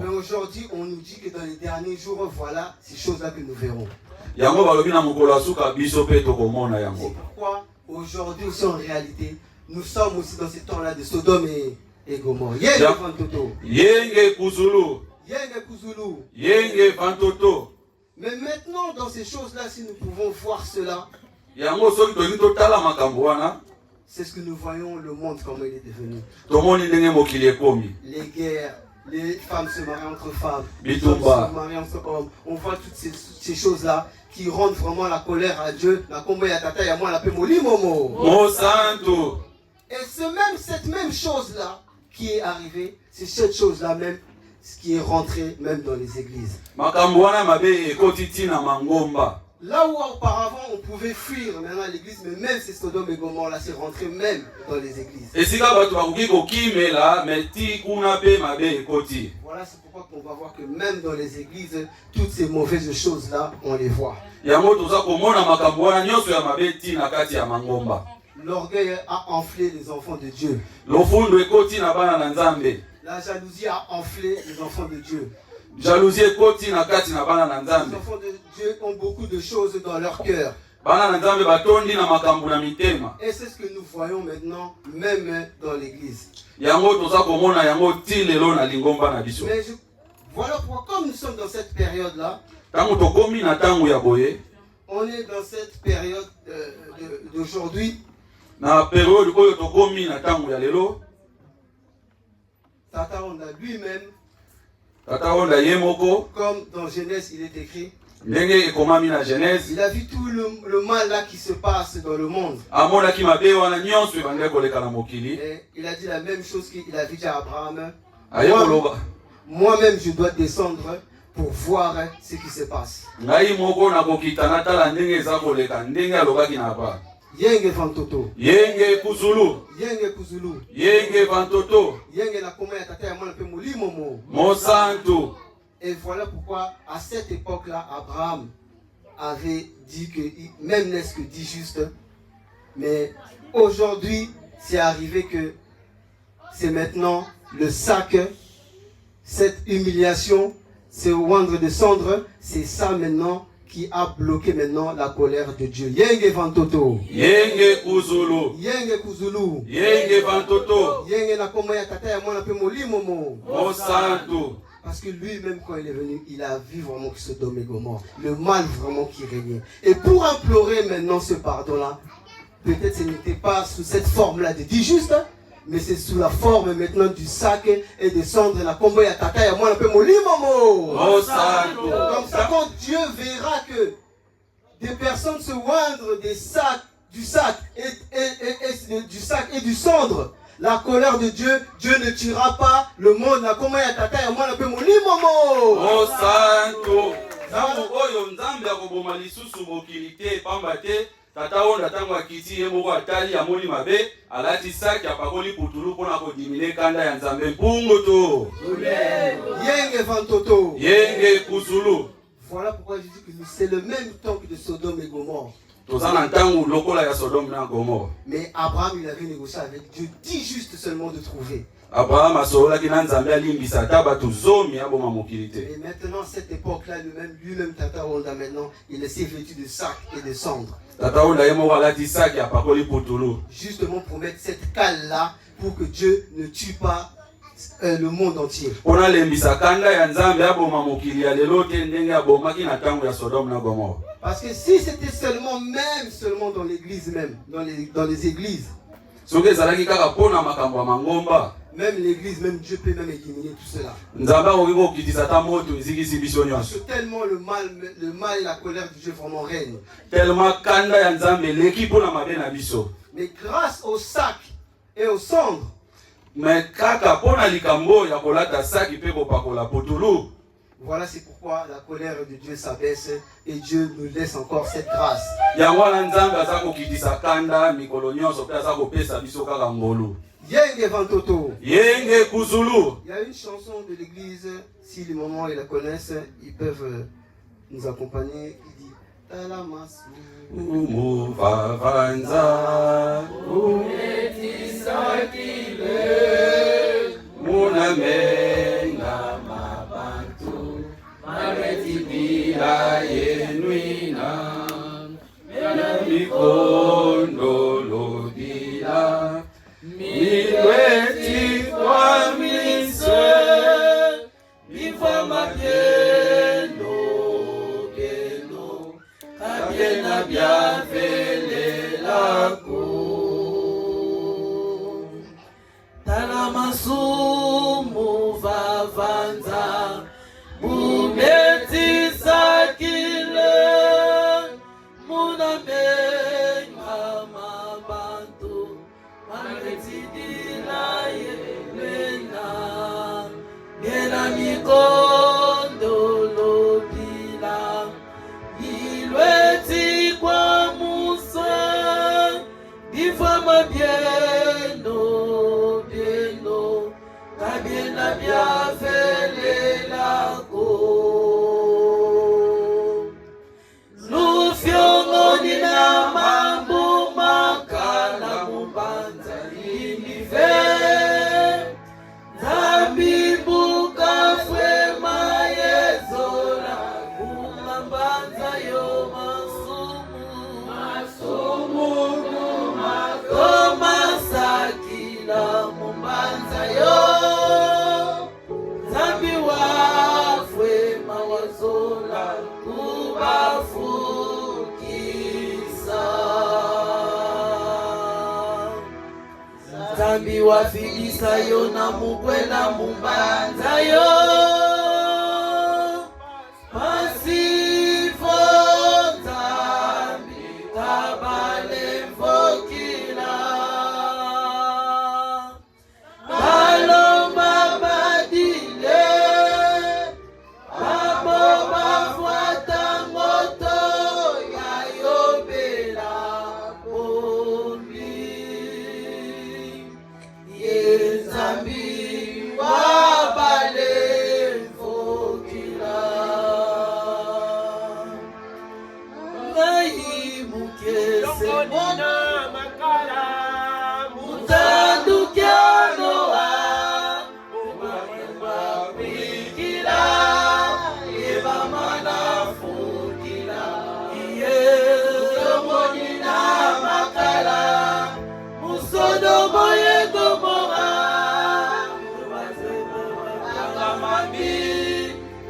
Speaker 4: aujourd'hui, on nous dit que dans les derniers jours, voilà ces choses-là que nous verrons. C'est pourquoi aujourd'hui aussi en réalité, nous sommes aussi dans ces temps-là de Sodome et Gomorre. Yenge vantoto.
Speaker 6: Yenge kuzulu.
Speaker 4: Yenge kuzulu.
Speaker 6: Yenge vantoto.
Speaker 4: Mais maintenant, dans ces choses-là, si nous pouvons voir cela, c'est ce que nous voyons, le monde, comment il est devenu. Les guerres, les femmes se marient entre femmes, les hommes se marient entre hommes. On voit toutes ces choses-là qui rendent vraiment la colère à Dieu. Et cette même chose-là qui est arrivée, c'est cette chose-là même qui est rentrée même dans les églises. Là où auparavant on pouvait fuir maintenant à l'église, mais même ces Sodome et Gomorre là, c'est rentré même dans les églises. Voilà, c'est pourquoi on va voir que même dans les églises, toutes ces mauvaises choses là, on les voit. Le L'orgueil a enflé les enfants de Dieu.
Speaker 6: lofundo ekoti na bana na nzambe.
Speaker 4: La jalousie a enflé les enfants de Dieu.
Speaker 6: Jalousie ekoti na kati na bana na
Speaker 4: Les
Speaker 6: nzambe.
Speaker 4: enfants de Dieu ont beaucoup de choses dans leur cœur.
Speaker 6: Bana na nzambe batondi na makambo na mitema.
Speaker 4: Et c'est ce que nous voyons maintenant, même dans l'église.
Speaker 6: Yango toza komona yango ti lelo na lingomba na biso.
Speaker 4: Mais voilà pourquoi, comme nous sommes dans cette période-là,
Speaker 6: Tango tokomi na tango ya boye,
Speaker 4: on est dans cette période d'aujourd'hui.
Speaker 6: na periode oyo tokomi na tango ya lelo,
Speaker 4: Tata Onda lui-même,
Speaker 6: tata onda ye moko,
Speaker 4: comme dans Genèse il est écrit,
Speaker 6: ndenge ekomami na Genèse,
Speaker 4: il a vu tout le mal là qui se passe dans le monde.
Speaker 6: amonaki mabe wana nyonso ebandeli koleka na mokili.
Speaker 4: Et il a dit la même chose qu'il a dit à Abraham.
Speaker 6: Aye koloba,
Speaker 4: Moi-même je dois descendre pour voir ce qui se passe.
Speaker 6: ngai moko nakokita natala ndenge eza koleka, ndenge alobaki na Abraham.
Speaker 4: Yenge Vantoto,
Speaker 6: Yenge kuzulu,
Speaker 4: Yenge Kuzulu,
Speaker 6: yenge vantoto,
Speaker 4: Yenge na koma ya tata ya mwana pe molimo.
Speaker 6: mosantu.
Speaker 4: Et voilà pourquoi à cette époque-là Abraham avait dit que même n'est-ce que dit juste, mais aujourd'hui c'est arrivé que c'est maintenant le sac, cette humiliation, ce oindre de cendre, c'est ça maintenant qui a bloqué maintenant la colère de Dieu. Yenge Vantoto,
Speaker 6: Yenge kuzulu,
Speaker 4: Yenge Kuzulu,
Speaker 6: yenge vantoto,
Speaker 4: Yenge na koma ya tata ya mwana pe molimo.
Speaker 6: mosantu.
Speaker 4: Parce que lui-même, quand il est venu, il a vu vraiment que Sodome et Gomorrhe, le mal vraiment qui régnait. Et pour implorer maintenant ce pardon-là, peut-être ce n'était pas sous cette forme-là de dit juste, mais c'est sous la forme maintenant du sac et des cendres. La combo ya tata ya moi un peu molimo.
Speaker 6: Mosantu.
Speaker 4: Comme ça, quand Dieu verra que des personnes se oindrent du sac et du cendre, la colère de Dieu, Dieu ne tuera pas le monde. La comment ya tata ya moi un peu molimo.
Speaker 6: Mosantu. Tango oyo nzambe akoboma lisusu mokili te pamba te tata onda tango akiti ye moko atali amoni mabe alati saki apakoli putulu mpona kodimine kanda ya nzambe mpungu to.
Speaker 4: Yenge Vantoto.
Speaker 6: Yenge kuzulu.
Speaker 4: Voilà pourquoi je dis que c'est le même temps que de Sodome et Gomorrhe.
Speaker 6: Toza na ntango lokola ya Sodome na Gomorrhe.
Speaker 4: Mais Abraham, il avait négocié avec Dieu, dit juste seulement de trouver.
Speaker 6: Abraham asololaki na nzambe alimbisa ata bato zomi aboma mokili te.
Speaker 4: Et maintenant, cette époque-là, lui-même, Tata Onda, maintenant, il s'est vêtu de sacs et de cendres.
Speaker 6: Tata onda ye moko alati saki apakoli putulu.
Speaker 4: Justement pour mettre cette cale-là, pour que Dieu ne tue pas le monde entier.
Speaker 6: Mpona lembisa kanda ya nzambe aboma mokili ya lelo te ndenge abomaki na ntango ya Sodome na Gomorrhe.
Speaker 4: Parce que si c'était seulement dans l'église même, dans les églises,
Speaker 6: Soki ezalaki kaka mpona makambo ya mangomba,
Speaker 4: même l'église, même Dieu peut même éliminer tout cela.
Speaker 6: nzambe akoki kokitisa ata moto ezikisi biso
Speaker 4: Parce
Speaker 6: nyonso.
Speaker 4: que tellement le mal et la colère de Dieu vraiment règnent.
Speaker 6: Tellement kanda ya nzambe eleki mpona mabe na biso.
Speaker 4: Mais grâce au sac et aux cendres,
Speaker 6: Mais kaka mpona likambo ya kolata saki mpe kopakola putulu,
Speaker 4: voilà c'est pourquoi la colère de Dieu s'abaisse et Dieu nous laisse encore cette grâce.
Speaker 6: yango wana nzambe aza kokitisa kanda mikolo nyonso mpe aza kopesa biso kaka ngolu.
Speaker 4: Yenge Vantoto.
Speaker 6: Yenge kuzulu.
Speaker 4: Il y a une chanson de l'église, si les mamans la connaissent, ils peuvent nous accompagner. Il dit Talamasu.
Speaker 6: Umuvavanza munamenga mabantu maretibila yenuina mena mikondo lobila milweti kwa miswe bifama bieno bieno kabiena byavelelako
Speaker 1: Talamasumu vavanza Bumeti sakile Munamenga mabantu Maretidila yelena Gena mikondo lobila Ilweti kwa musa Bifama bieno bieno Kabiena byavelelako Lufyongo nina mambo makala mumbanza yo masumu komasakila mumbanza yo zambi wafwe mawazola kubafukisa zambi wafilisa yo na mukwela mumbanza yo pasivo zambi kabale mvokila balomba badile abo bafuata moto ya yobela bombi ye zambi wabale mvokila ngai mukese mona makala mutandukianoa wikila yebamana fukila iye somonina makala musodomo yegomora akamami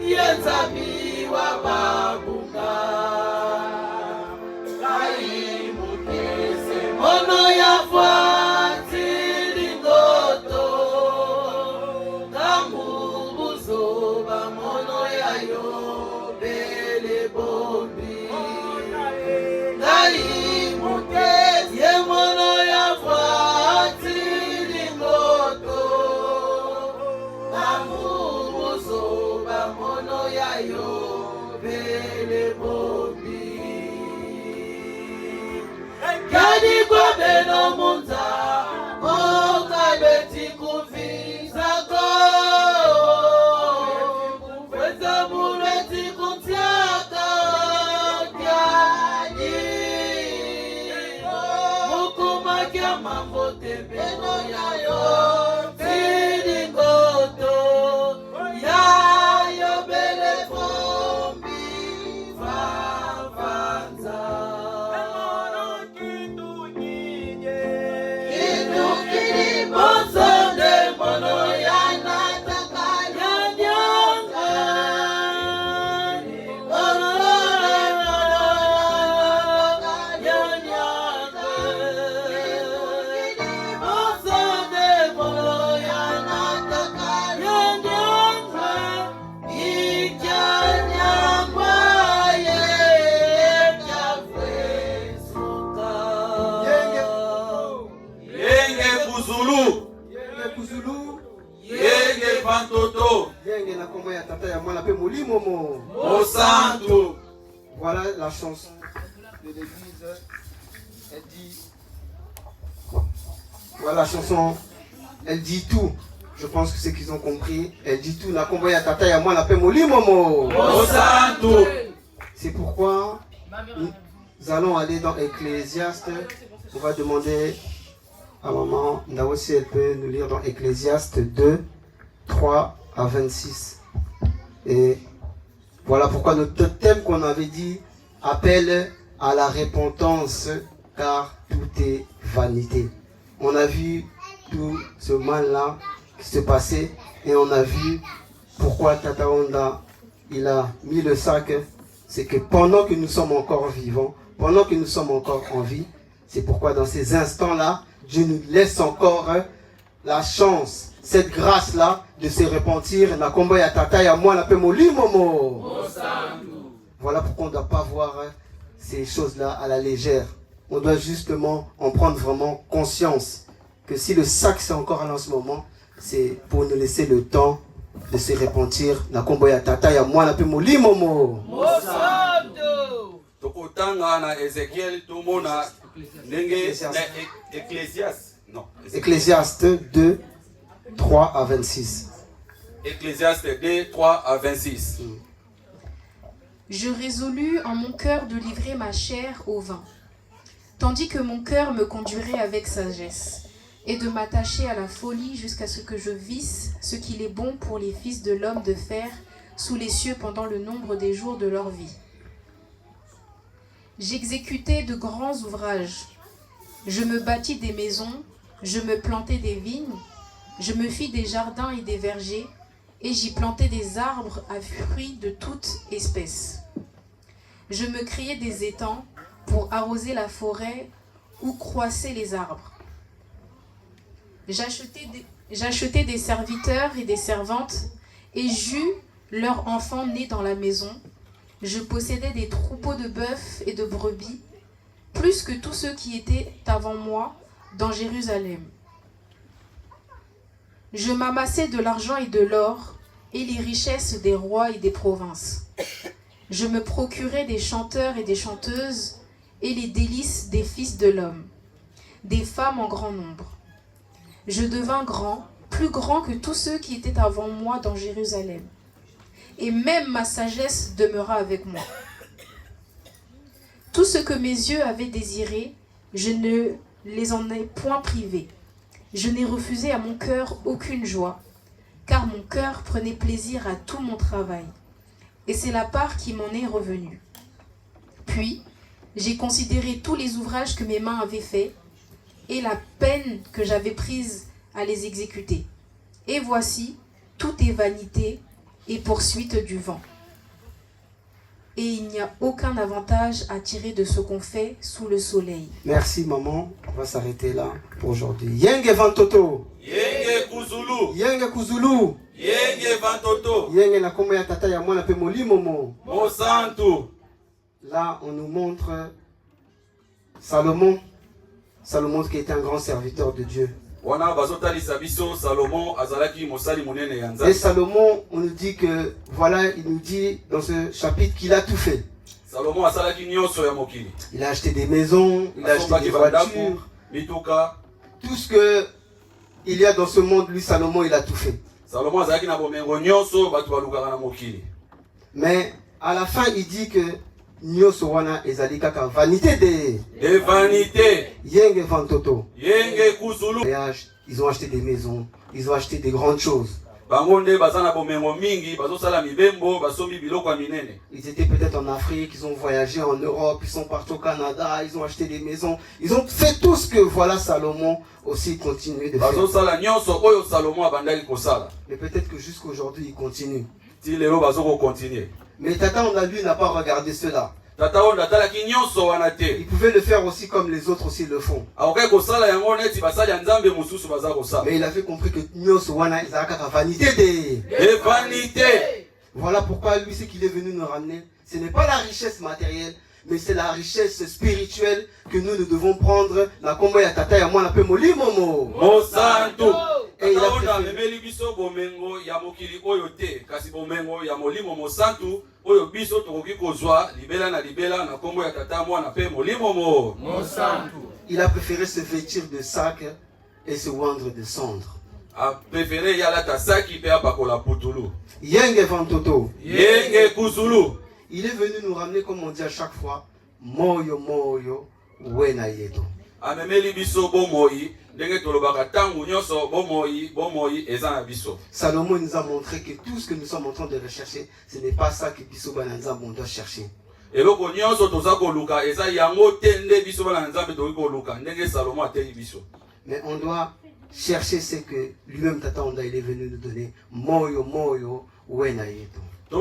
Speaker 1: yenzami wababunga ono yafuatilingoto ngamubuzoba mono yayo bele bombi ngai mukesi ye mono yafuatilingoto ngamubuzoba mono yayo bele bombi kadi kwa beno munza okabeti kuvizako kweza buleti kuntiaka kyani mukumakia mambo tembeno yayo zilingoto yayo bele bombi vavanza yenge pantoto
Speaker 4: yenge na kombo ya tata ya mwana pe molimomo
Speaker 6: o santo.
Speaker 4: Voilà la chanson de l'église. Elle dit, voilà la chanson, elle dit tout. Je pense que c'est qu'ils ont compris. Elle dit tout. Na kombo ya tata ya mwana pe molimomo
Speaker 6: O santo.
Speaker 4: C'est pourquoi nous allons aller dans Ecclésiaste. On va demander à maman Ndao si elle peut nous lire dans Ecclésiaste 2, 3 à 26. Et voilà pourquoi notre thème qu'on avait dit appelle à la repentance, car tout est vanité. On a vu tout ce mal-là qui se passait et on a vu pourquoi Tata Onda il a mis le sac. C'est que pendant que nous sommes encore vivants, pendant que nous sommes encore en vie, c'est pourquoi dans ces instants-là, Dieu nous laisse encore la chance, cette grâce-là de se repentir. Na kombo ya tata ya moi, la pe molimomo. Voilà pourquoi on ne doit pas voir ces choses-là à la légère. On doit justement en prendre vraiment conscience que si le sac c'est encore là en ce moment, c'est pour nous laisser le temps de se repentir. Na kombo ya tata ya moi, la pe molimomo.
Speaker 6: Tokotanga na Ezekiel tumona ndenge na Ecclésiaste. Non.
Speaker 4: Ecclésiaste 2, 3 à 26.
Speaker 6: Ecclésiaste 2, 3 à 26.
Speaker 5: Je résolus en mon cœur de livrer ma chair au vin, tandis que mon cœur me conduirait avec sagesse, et de m'attacher à la folie jusqu'à ce que je visse ce qu'il est bon pour les fils de l'homme de faire sous les cieux pendant le nombre des jours de leur vie. J'exécutais de grands ouvrages. Je me bâtis des maisons, je me plantai des vignes, je me fis des jardins et des vergers, et j'y plantai des arbres à fruits de toute espèce. Je me créai des étangs pour arroser la forêt où croissaient les arbres. J'achetai des serviteurs et des servantes, et j'eus leurs enfants nés dans la maison. Je possédais des troupeaux de bœufs et de brebis, plus que tous ceux qui étaient avant moi dans Jérusalem. Je m'amassai de l'argent et de l'or, et les richesses des rois et des provinces. Je me procurai des chanteurs et des chanteuses, et les délices des fils de l'homme, des femmes en grand nombre. Je devins grand, plus grand que tous ceux qui étaient avant moi dans Jérusalem. Et même ma sagesse demeura avec moi. Tout ce que mes yeux avaient désiré, je ne les en ai point privés. Je n'ai refusé à mon cœur aucune joie, car mon cœur prenait plaisir à tout mon travail. Et c'est la part qui m'en est revenue. Puis, j'ai considéré tous les ouvrages que mes mains avaient faits, et la peine que j'avais prise à les exécuter. Et voici, tout est vanité et poursuite du vent. Et il n'y a aucun avantage à tirer de ce qu'on fait sous le soleil.
Speaker 4: Merci maman, on va s'arrêter là pour aujourd'hui. Yenge Vantoto.
Speaker 6: Yenge Kuzulu.
Speaker 4: Yenge Kuzulu.
Speaker 6: Yenge Vantoto.
Speaker 4: Yenge na kombo ya tata ya mwana pe molimomo.
Speaker 6: Mosantu.
Speaker 4: Là, on nous montre Salomon. Salomon qui était un grand serviteur de Dieu. Et Salomon, on nous dit que, voilà, il nous dit dans ce chapitre qu'il a tout fait. Il a acheté des maisons, il a acheté des voitures. Tout ce que il y a dans ce monde, lui, Salomon, il a tout fait. Mais à la fin, il dit que Nyoso wana ezali kaka vanité de
Speaker 6: vanité.
Speaker 4: Yenge Vantoto.
Speaker 6: Yenge Kuzulu.
Speaker 4: Ils ont acheté des maisons, ils ont acheté des grandes choses.
Speaker 6: Ils
Speaker 4: étaient peut-être en Afrique, ils ont voyagé en Europe, ils sont partis au Canada, ils ont acheté des maisons. Ils ont fait tout ce que voilà Salomon aussi continue de faire. Mais peut-être que jusqu'aujourd'hui il continue. Mais Tata Ondalu n'a pas regardé cela. Il pouvait le faire aussi comme les autres aussi le font. Mais il avait compris que Nyoso wana ezaka vanité de
Speaker 6: vanité.
Speaker 4: Voilà pourquoi lui, ce qu'il est venu nous ramener, ce n'est pas la richesse matérielle, mais c'est la richesse spirituelle que nous devons prendre. La combo ya tata ya mwana pe molimomo.
Speaker 6: Mosantu.
Speaker 4: Et il a il a préféré se vêtir de sac et se oindre de cendre. Yenge Vantoto.
Speaker 6: Yenge Kuzulu.
Speaker 4: Il est venu nous ramener, comme on dit à chaque fois, moyo moyo wena yeto. Salomon nous a montré que tout ce que nous sommes en train de rechercher, ce n'est pas ça que Biso Bananzambe doit chercher. Mais on doit chercher ce que lui-même Tata Onda il est venu nous donner. Moyo moyo wena yeto. Ça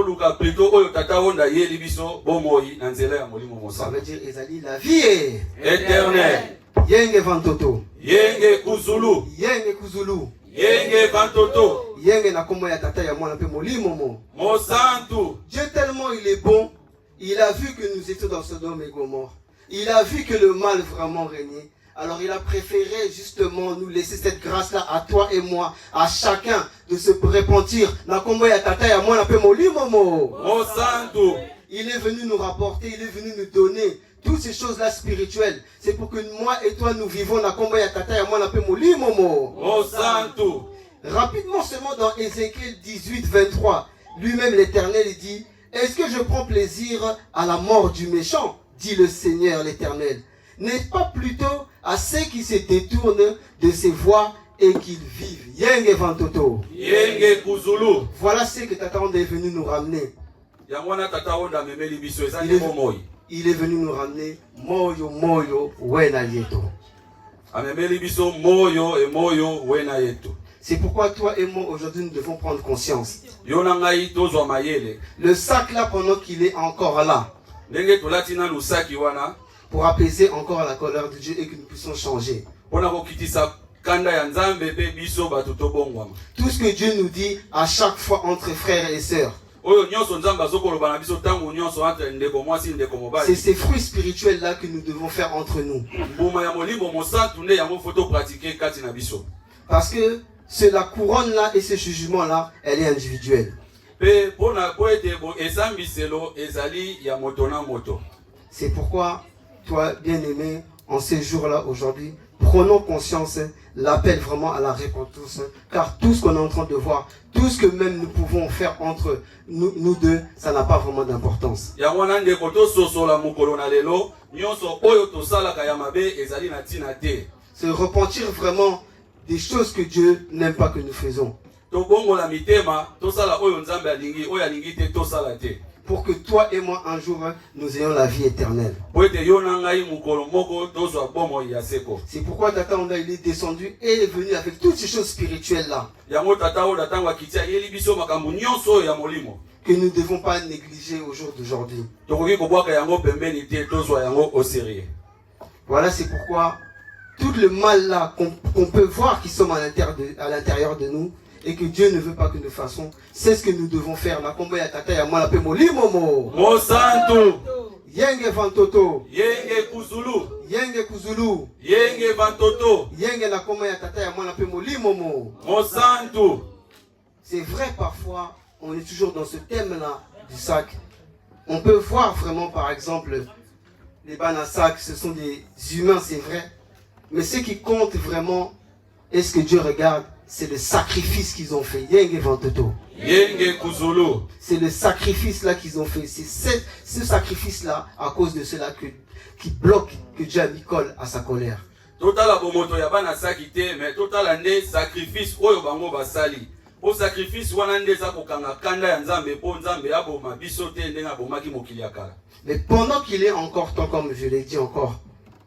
Speaker 4: veut dire Ezali la vie est
Speaker 6: éternelle.
Speaker 4: Yenge Vantoto.
Speaker 6: Yenge Kuzulu.
Speaker 4: Yenge Kuzulu.
Speaker 6: Yenge Vantoto.
Speaker 4: Yenge na kombo ya tata ya mwana pe molimomo.
Speaker 6: Mosantu.
Speaker 4: Dieu tellement il est bon, il a vu que nous étions dans Sodome et Gomorrhe. Il a vu que le mal vraiment régnait. Alors il a préféré justement nous laisser cette grâce-là à toi et moi, à chacun de se repentir. Na kombo ya tata ya mwana pe molimomo.
Speaker 6: Mosantu.
Speaker 4: Il est venu nous rapporter, il est venu nous donner toutes ces choses-là spirituelles. C'est pour que moi et toi nous vivons na kombo ya tata ya mwana pe molimomo.
Speaker 6: Mosantu.
Speaker 4: Rapidement seulement dans Ézéchiel 18, 23, lui-même l'Éternel dit: est-ce que je prends plaisir à la mort du méchant, dit le Seigneur l'Éternel? N'est-ce pas plutôt à ceux qui se détournent de ses voies et qu'ils vivent? Yenge Vantoto.
Speaker 6: Yenge Kuzulu.
Speaker 4: Voilà ce que Tata Onda est venu nous ramener. il est venu nous ramener moyo moyo wena yeto.
Speaker 6: Amemeli biso moyo e moyo wena yetu.
Speaker 4: C'est pourquoi toi et moi aujourd'hui nous devons prendre conscience.
Speaker 6: Yona ngai tozwa mayele.
Speaker 4: Le sac là pendant qu'il est encore là,
Speaker 6: Ndenge tolatina lusaki wana
Speaker 4: pour apaiser encore la colère de Dieu et que nous puissions changer.
Speaker 6: pona kokitisa kanda ya Nzambe pe biso batu tobongwama.
Speaker 4: Tout ce que Dieu nous dit à chaque fois entre frères et sœurs,
Speaker 6: Oyo nyonso Nzambe azokoloba na biso tango nyonso entre ndeko mwasi ndeko
Speaker 4: c'est
Speaker 6: mobali.
Speaker 4: ces fruits spirituels là que nous devons faire entre nous.
Speaker 6: Mbuma ya molimo mosantu nde yango foto pratiquer kati na biso.
Speaker 4: Parce que c'est la couronne là et ce jugement là, elle est individuelle.
Speaker 6: Pe pona po ete bo esambiselo ezali ya moto na moto.
Speaker 4: C'est pourquoi, toi bien-aimé, en ces jours-là aujourd'hui, prenons conscience, l'appel vraiment à la repentance, car tout ce qu'on est en train de voir, tout ce que même nous pouvons faire entre nous deux, ça n'a pas vraiment d'importance.
Speaker 6: Yango wana ndeko tososola mokolo na lelo nyonso oyo tosalaka ya mabe ezali na tina te.
Speaker 4: Se repentir vraiment des choses que Dieu n'aime pas que nous faisons.
Speaker 6: Tobongola mitema tosala oyo Nzambe alingi oyo alingi te tosala te.
Speaker 4: Pour que toi et moi, un jour, nous ayons la vie éternelle.
Speaker 6: Po ete yo na ngai mokolo moko tozwa bomoi ya seko.
Speaker 4: C'est pourquoi Tata Onda, il est descendu et est venu avec toutes ces choses spirituelles-là,
Speaker 6: Yango tata oyo tango akitia yeli biso makambo nyonso oyo ya molimo.
Speaker 4: que nous ne devons pas négliger au jour d'aujourd'hui.
Speaker 6: Tokoki kobwaka yango pembeni te tozwa yango au sérieux.
Speaker 4: Voilà, c'est pourquoi tout le mal là qu'on peut voir qui sommes à l'intérieur de nous et que Dieu ne veut pas que nous fassions, c'est ce que nous devons faire. Na kombo ya tata ya mwana pe molimomo.
Speaker 6: Mosantu,
Speaker 4: Yenge vantoto,
Speaker 6: yenge kuzulu,
Speaker 4: yenge kuzulu,
Speaker 6: yenge vantoto,
Speaker 4: yenge na kombo ya tata ya mwana pe molimomo.
Speaker 6: mosantu.
Speaker 4: C'est vrai, parfois, on est toujours dans ce thème-là du sac. On peut voir vraiment, par exemple, les banasacs, ce sont des humains, c'est vrai. Mais ce qui compte vraiment, et ce que Dieu regarde, c'est le sacrifice qu'ils ont fait. Yenge vantoto.
Speaker 6: Yenge kuzulu.
Speaker 4: C'est le sacrifice là qu'ils ont fait. C'est ce sacrifice-là, à cause de cela, qui bloque, que Dieu a mis colle à sa colère.
Speaker 6: Totala bomoto ya bana saki te, mais totala nde sacrifice oyo bango basali. O sacrifice wana nde za kokanga kanda ya Nzambe po Nzambe aboma biso te ndenga bomaki mokili ya kala.
Speaker 4: Mais pendant qu'il est encore temps, comme je l'ai dit encore,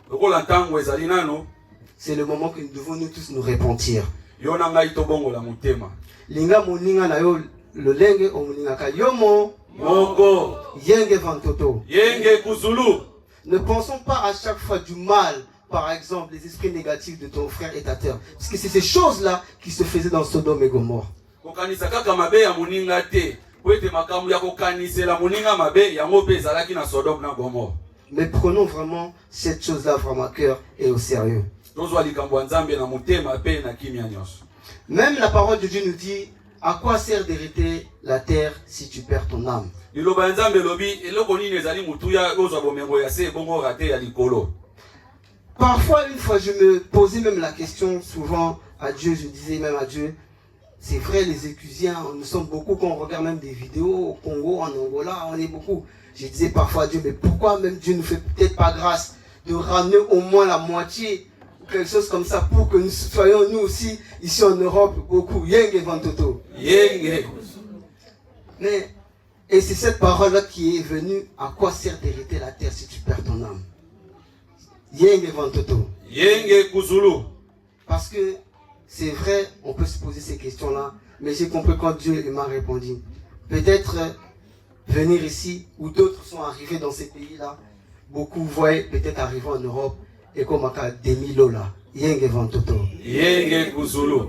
Speaker 6: Lokola ntango ezali nano,
Speaker 4: c'est le moment que nous devons nous tous nous repentir.
Speaker 6: yo na ngai tobongola motema.
Speaker 4: Linga moninga na yo lolenge omuninga ka yomo
Speaker 6: Moko,
Speaker 4: yenge vantoto.
Speaker 6: yenge kuzulu.
Speaker 4: Ne pensons pas à chaque fois du mal, par exemple les esprits négatifs de ton frère et ta sœur, parce que c'est ces choses-là qui se faisaient dans Sodome et Gomorrhe.
Speaker 6: Kokanisa kaka mabe ya moninga te. Po ete makambo ya kokanisela moninga mabe yango pe ezalaki na Sodome na Gomorre.
Speaker 4: Mais prenons vraiment cette chose-là vraiment à cœur et au sérieux.
Speaker 6: Tozwa likambo ya Nzambe na motema pe na kimia nyonso.
Speaker 4: Même la parole de Dieu nous dit, à quoi sert d'hériter la terre si tu perds ton âme?
Speaker 6: Liloba ya Nzambe lobi eloko nini ezali mutuya ozwa bomengo ya se bongo rate ya likolo.
Speaker 4: Parfois, une fois, je me posais même la question, souvent à Dieu, je disais même à Dieu, c'est vrai, les Écusiens, nous sommes beaucoup, quand on regarde même des vidéos au Congo, en Angola, on est beaucoup. Je disais parfois à Dieu, mais pourquoi même Dieu ne fait peut-être pas grâce de ramener au moins la moitié, quelque chose comme ça, pour que nous soyons nous aussi, ici en Europe, beaucoup. Yenge vantoto.
Speaker 6: Yenge.
Speaker 4: Mais, et c'est cette parole-là qui est venue, à quoi sert d'hériter la terre si tu perds ton âme? Yenge vantoto.
Speaker 6: Yenge kuzulu.
Speaker 4: Parce que, c'est vrai, on peut se poser ces questions-là, mais j'ai compris quand Dieu m'a répondu. Peut-être venir ici, où d'autres sont arrivés dans ces pays-là, beaucoup voient peut-être arriver en Europe, et comme à Demilo là, Yenge vantoto.
Speaker 6: Yenge kuzulu.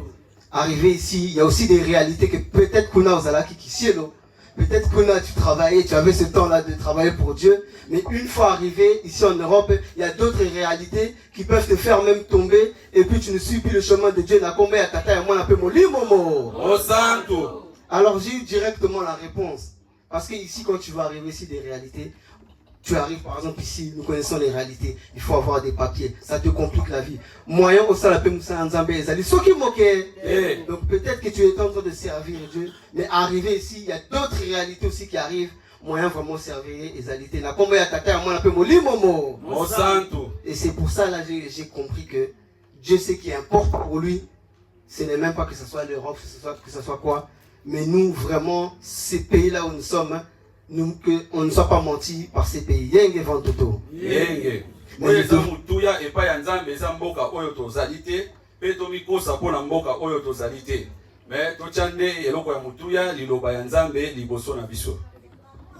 Speaker 4: Arriver ici, il y a aussi des réalités que peut-être qu'on a aux alaki qui cielo. Peut-être qu'on a, tu travaillais, tu avais ce temps-là de travailler pour Dieu, mais une fois arrivé ici en Europe, il y a d'autres réalités qui peuvent te faire même tomber, et puis tu ne suis plus le chemin de Dieu. Alors j'ai eu directement la réponse. Parce que ici, quand tu vas arriver ici, des réalités, tu arrives par exemple ici, nous connaissons les réalités, il faut avoir des papiers, ça te complique la vie. Moyen au salapé Moussa Nzambe Ezali, ce qui moquait. Donc peut-être que tu es en train de servir Dieu, mais arrivé ici, il y a d'autres réalités aussi qui arrivent. Moyen vraiment servir Ezalité. La combat attaqué à moi un peu molimomo. Et c'est pour ça là j'ai compris que Dieu sait qui importe pour lui, ce n'est même pas que ce soit l'Europe, que ce soit quoi, mais nous vraiment ces pays là où nous sommes. qu'on ne soit pas menti par ces pays. Yenge Vantoto.
Speaker 6: Yenge. Oyo eza mutuya epai ya Nzambe eza mboka oyo tozali te pe tomikosa mpona mboka oyo tozali te. Mais totya nde eloko ya mutuya liloba ya Nzambe liboso na biso.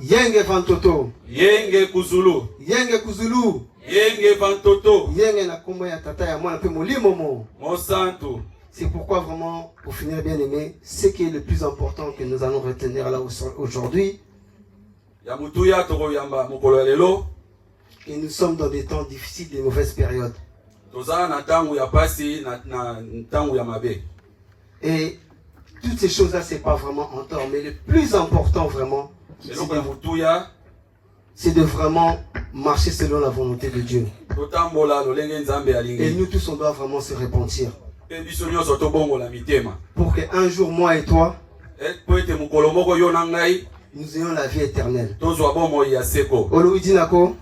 Speaker 4: Yenge Vantoto.
Speaker 6: Yenge Kuzulu.
Speaker 4: Yenge Kuzulu.
Speaker 6: Yenge Vantoto.
Speaker 4: Yenge na kombo ya tata ya mwana pe molimo.
Speaker 6: Mosantu.
Speaker 4: C'est pourquoi vraiment, pour finir bien aimé, ce qui est le plus important que nous allons retenir là aujourd'hui,
Speaker 6: ya mutuya tokoyamba mokolo ya lelo.
Speaker 4: Et nous sommes dans des temps difficiles, des mauvaises périodes. Et toutes ces choses-là, c'est pas vraiment en tort. Mais le plus important vraiment, c'est de vraiment marcher selon la volonté de Dieu. Et nous tous, on doit vraiment se repentir. Pour qu'un jour, moi et toi, nous ayons la vie éternelle. Oloui Dinako.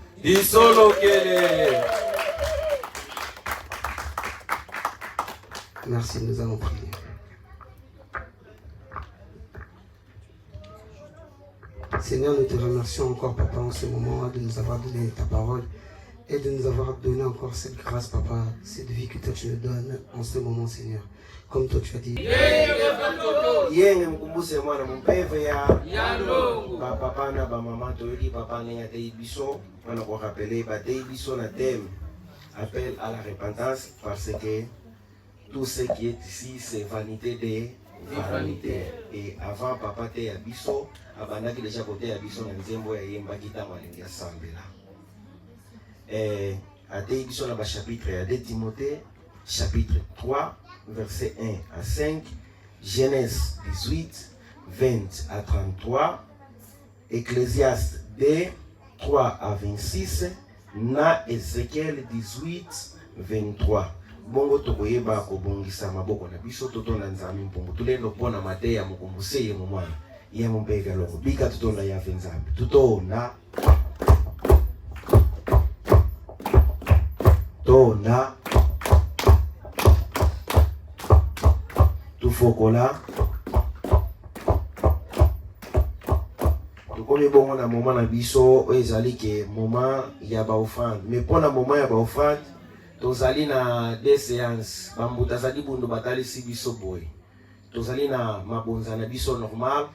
Speaker 4: Merci, nous allons prier. Seigneur, nous te remercions encore, Papa, en ce moment de nous avoir donné ta parole et de nous avoir donné encore cette grâce, Papa, cette vie que toi tu nous donnes en ce moment, Seigneur. Comme toi tu as dit.
Speaker 7: Yenge mkumbuse mwana mpeve ya papa na ba maman toyeli papa ne yatei biso wana ko rappeler ba tei biso na thème appel à la repentance parce que tout ce qui est ici c'est vanité des vanités. Et avant papa te ya biso abandaki déjà côté ya biso na nzembo ya yemba kita malingi asambela atei biso na ba chapitre ya 2 Timothée chapitre 3 verset 1 à 5, Genèse 18, 20 à 33, Ecclésiaste 2, 3 à 26, na Ézéchiel 18, 23. Bongo tokoyeba kobongisa maboko na biso totonda Nzambe mpombo tulendo pona mateya mukumbuse ye mwana ye mumpeke longo bika tutonda ya Nzambe tutonda tonda tufokola tukomi bongo na moment na biso ezali ke moment ya ba offrande mais pona moment ya ba offrande tozali na des séances bambuta zali bundu batalisi biso boy tozali na mabonza na biso normal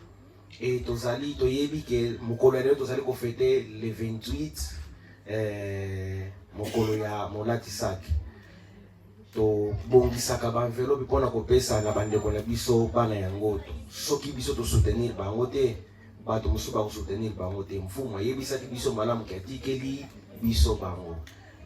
Speaker 7: et tozali toyebi ke mokolo ya tozali ko fêter le 28 mokolo ya molati saki to bongisaka ba enveloppe pona kopesa na bandeko na biso bana ya ngoto soki biso to soutenir bango te bato mosusu ba soutenir bango te mfumu ayebisaki biso malamu ke atikeli biso bango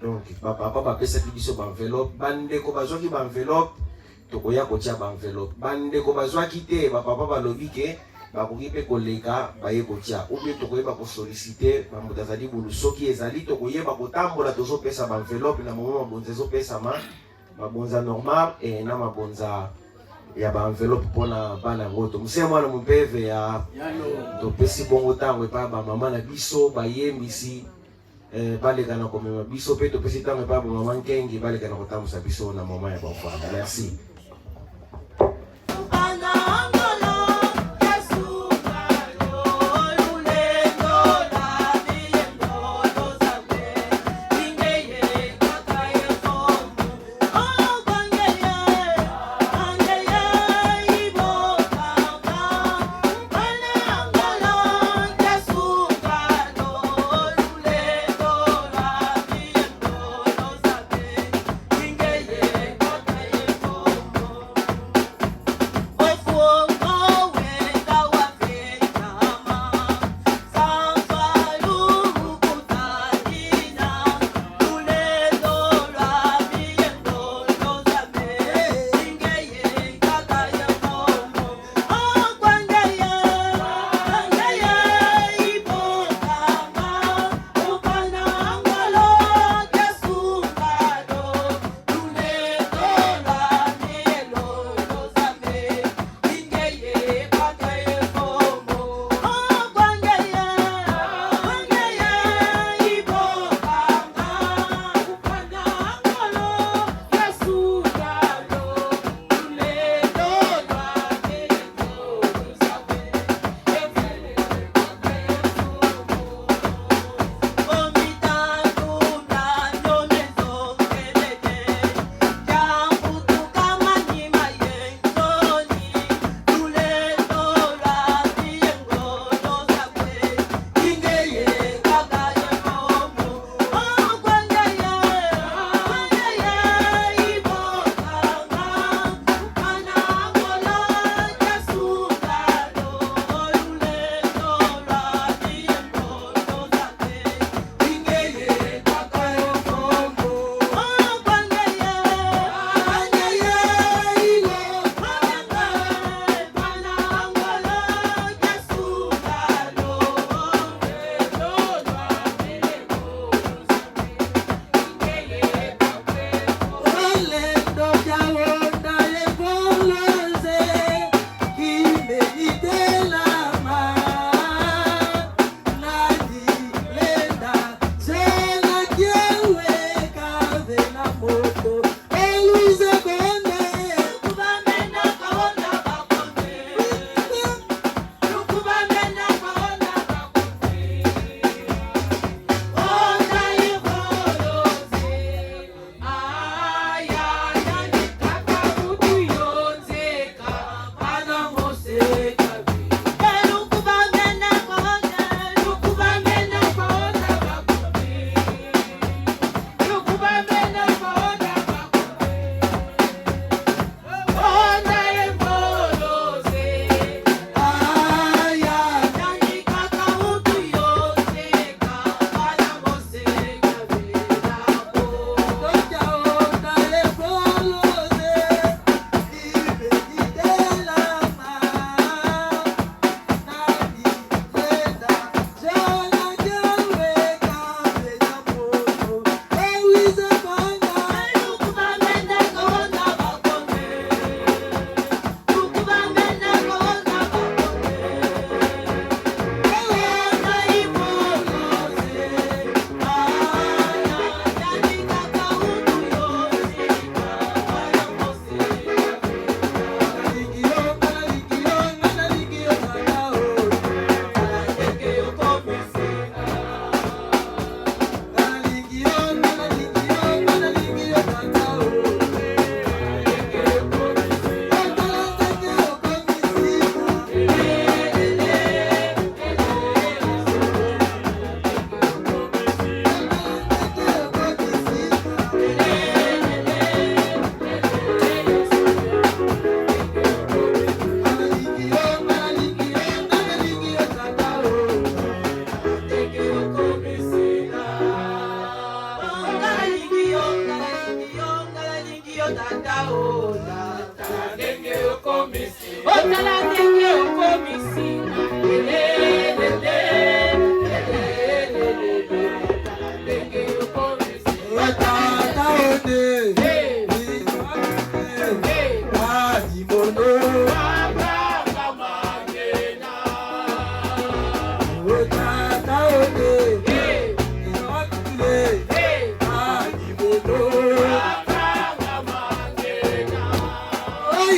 Speaker 7: donc papa bapesaki biso ba enveloppe bandeko bazwaki ba enveloppe tokoya kotia ba enveloppe bandeko bazwaki te papa balobi ke bakoki mpe koleka baye kotia ou bien tokoyeba kosollicite bamoto azali bulu soki ezali tokoyeba kotambola tozopesa ba enveloppe na moment mabonza ezopesama mabonza normal et na mabonza ya ba enveloppe pona bana ngoto muse mwana mpeve ya topesi bongo tango epa ba mama na biso bayembisi baleka na komema biso pe topesi tango epa ba mama nkengi baleka na kotambusa biso na mama ya bafanda. Merci.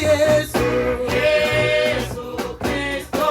Speaker 1: Yesu Kristo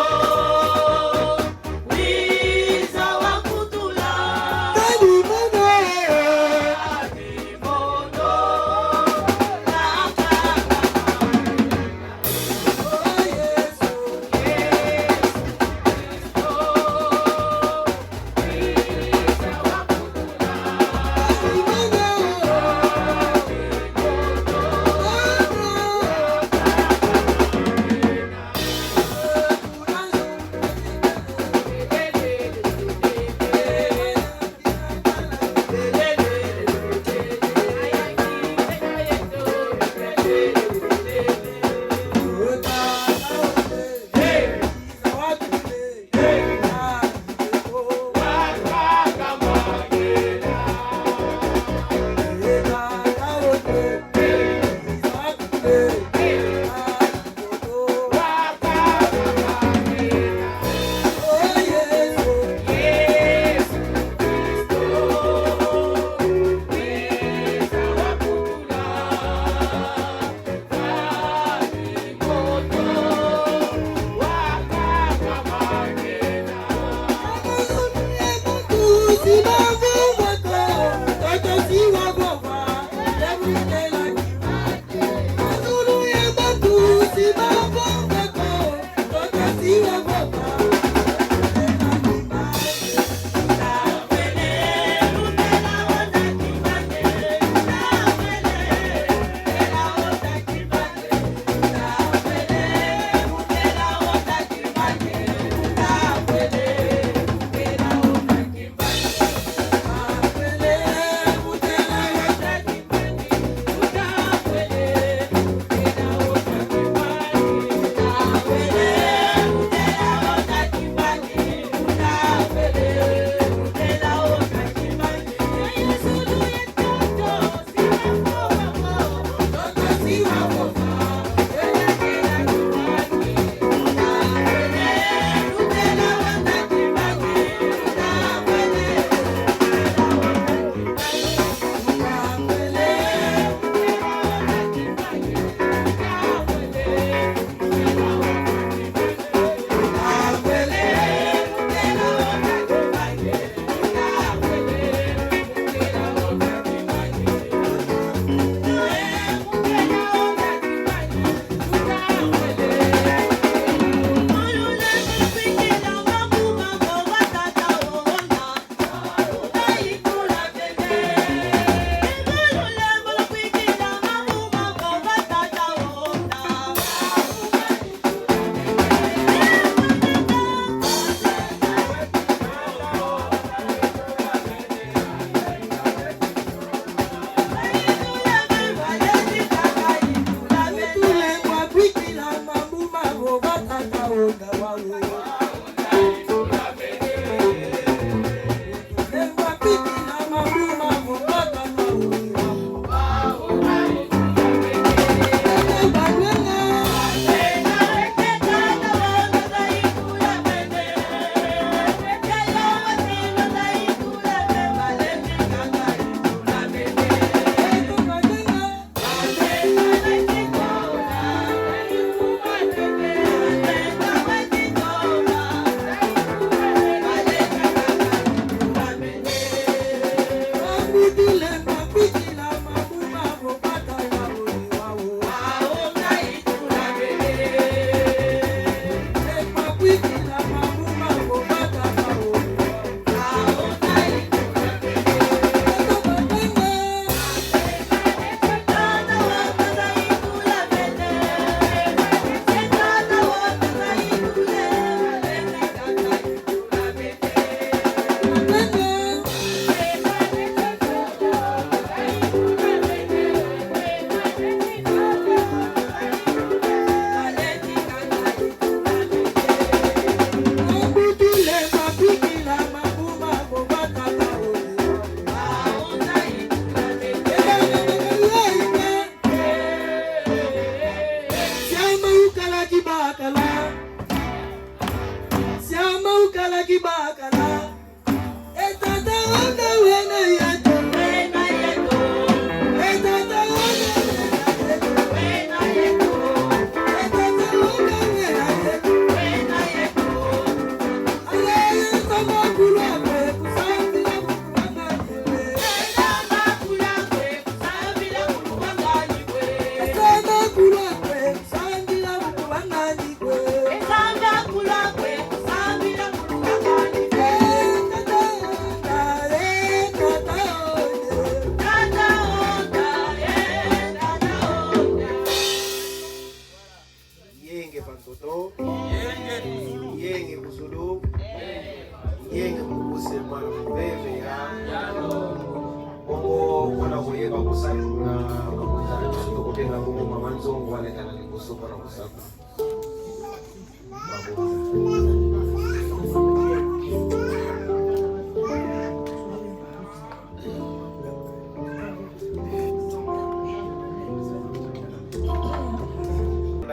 Speaker 7: mosali kuna bakozala biso tokobenga bongo mama nzongo aleka na liboso mpona kosaka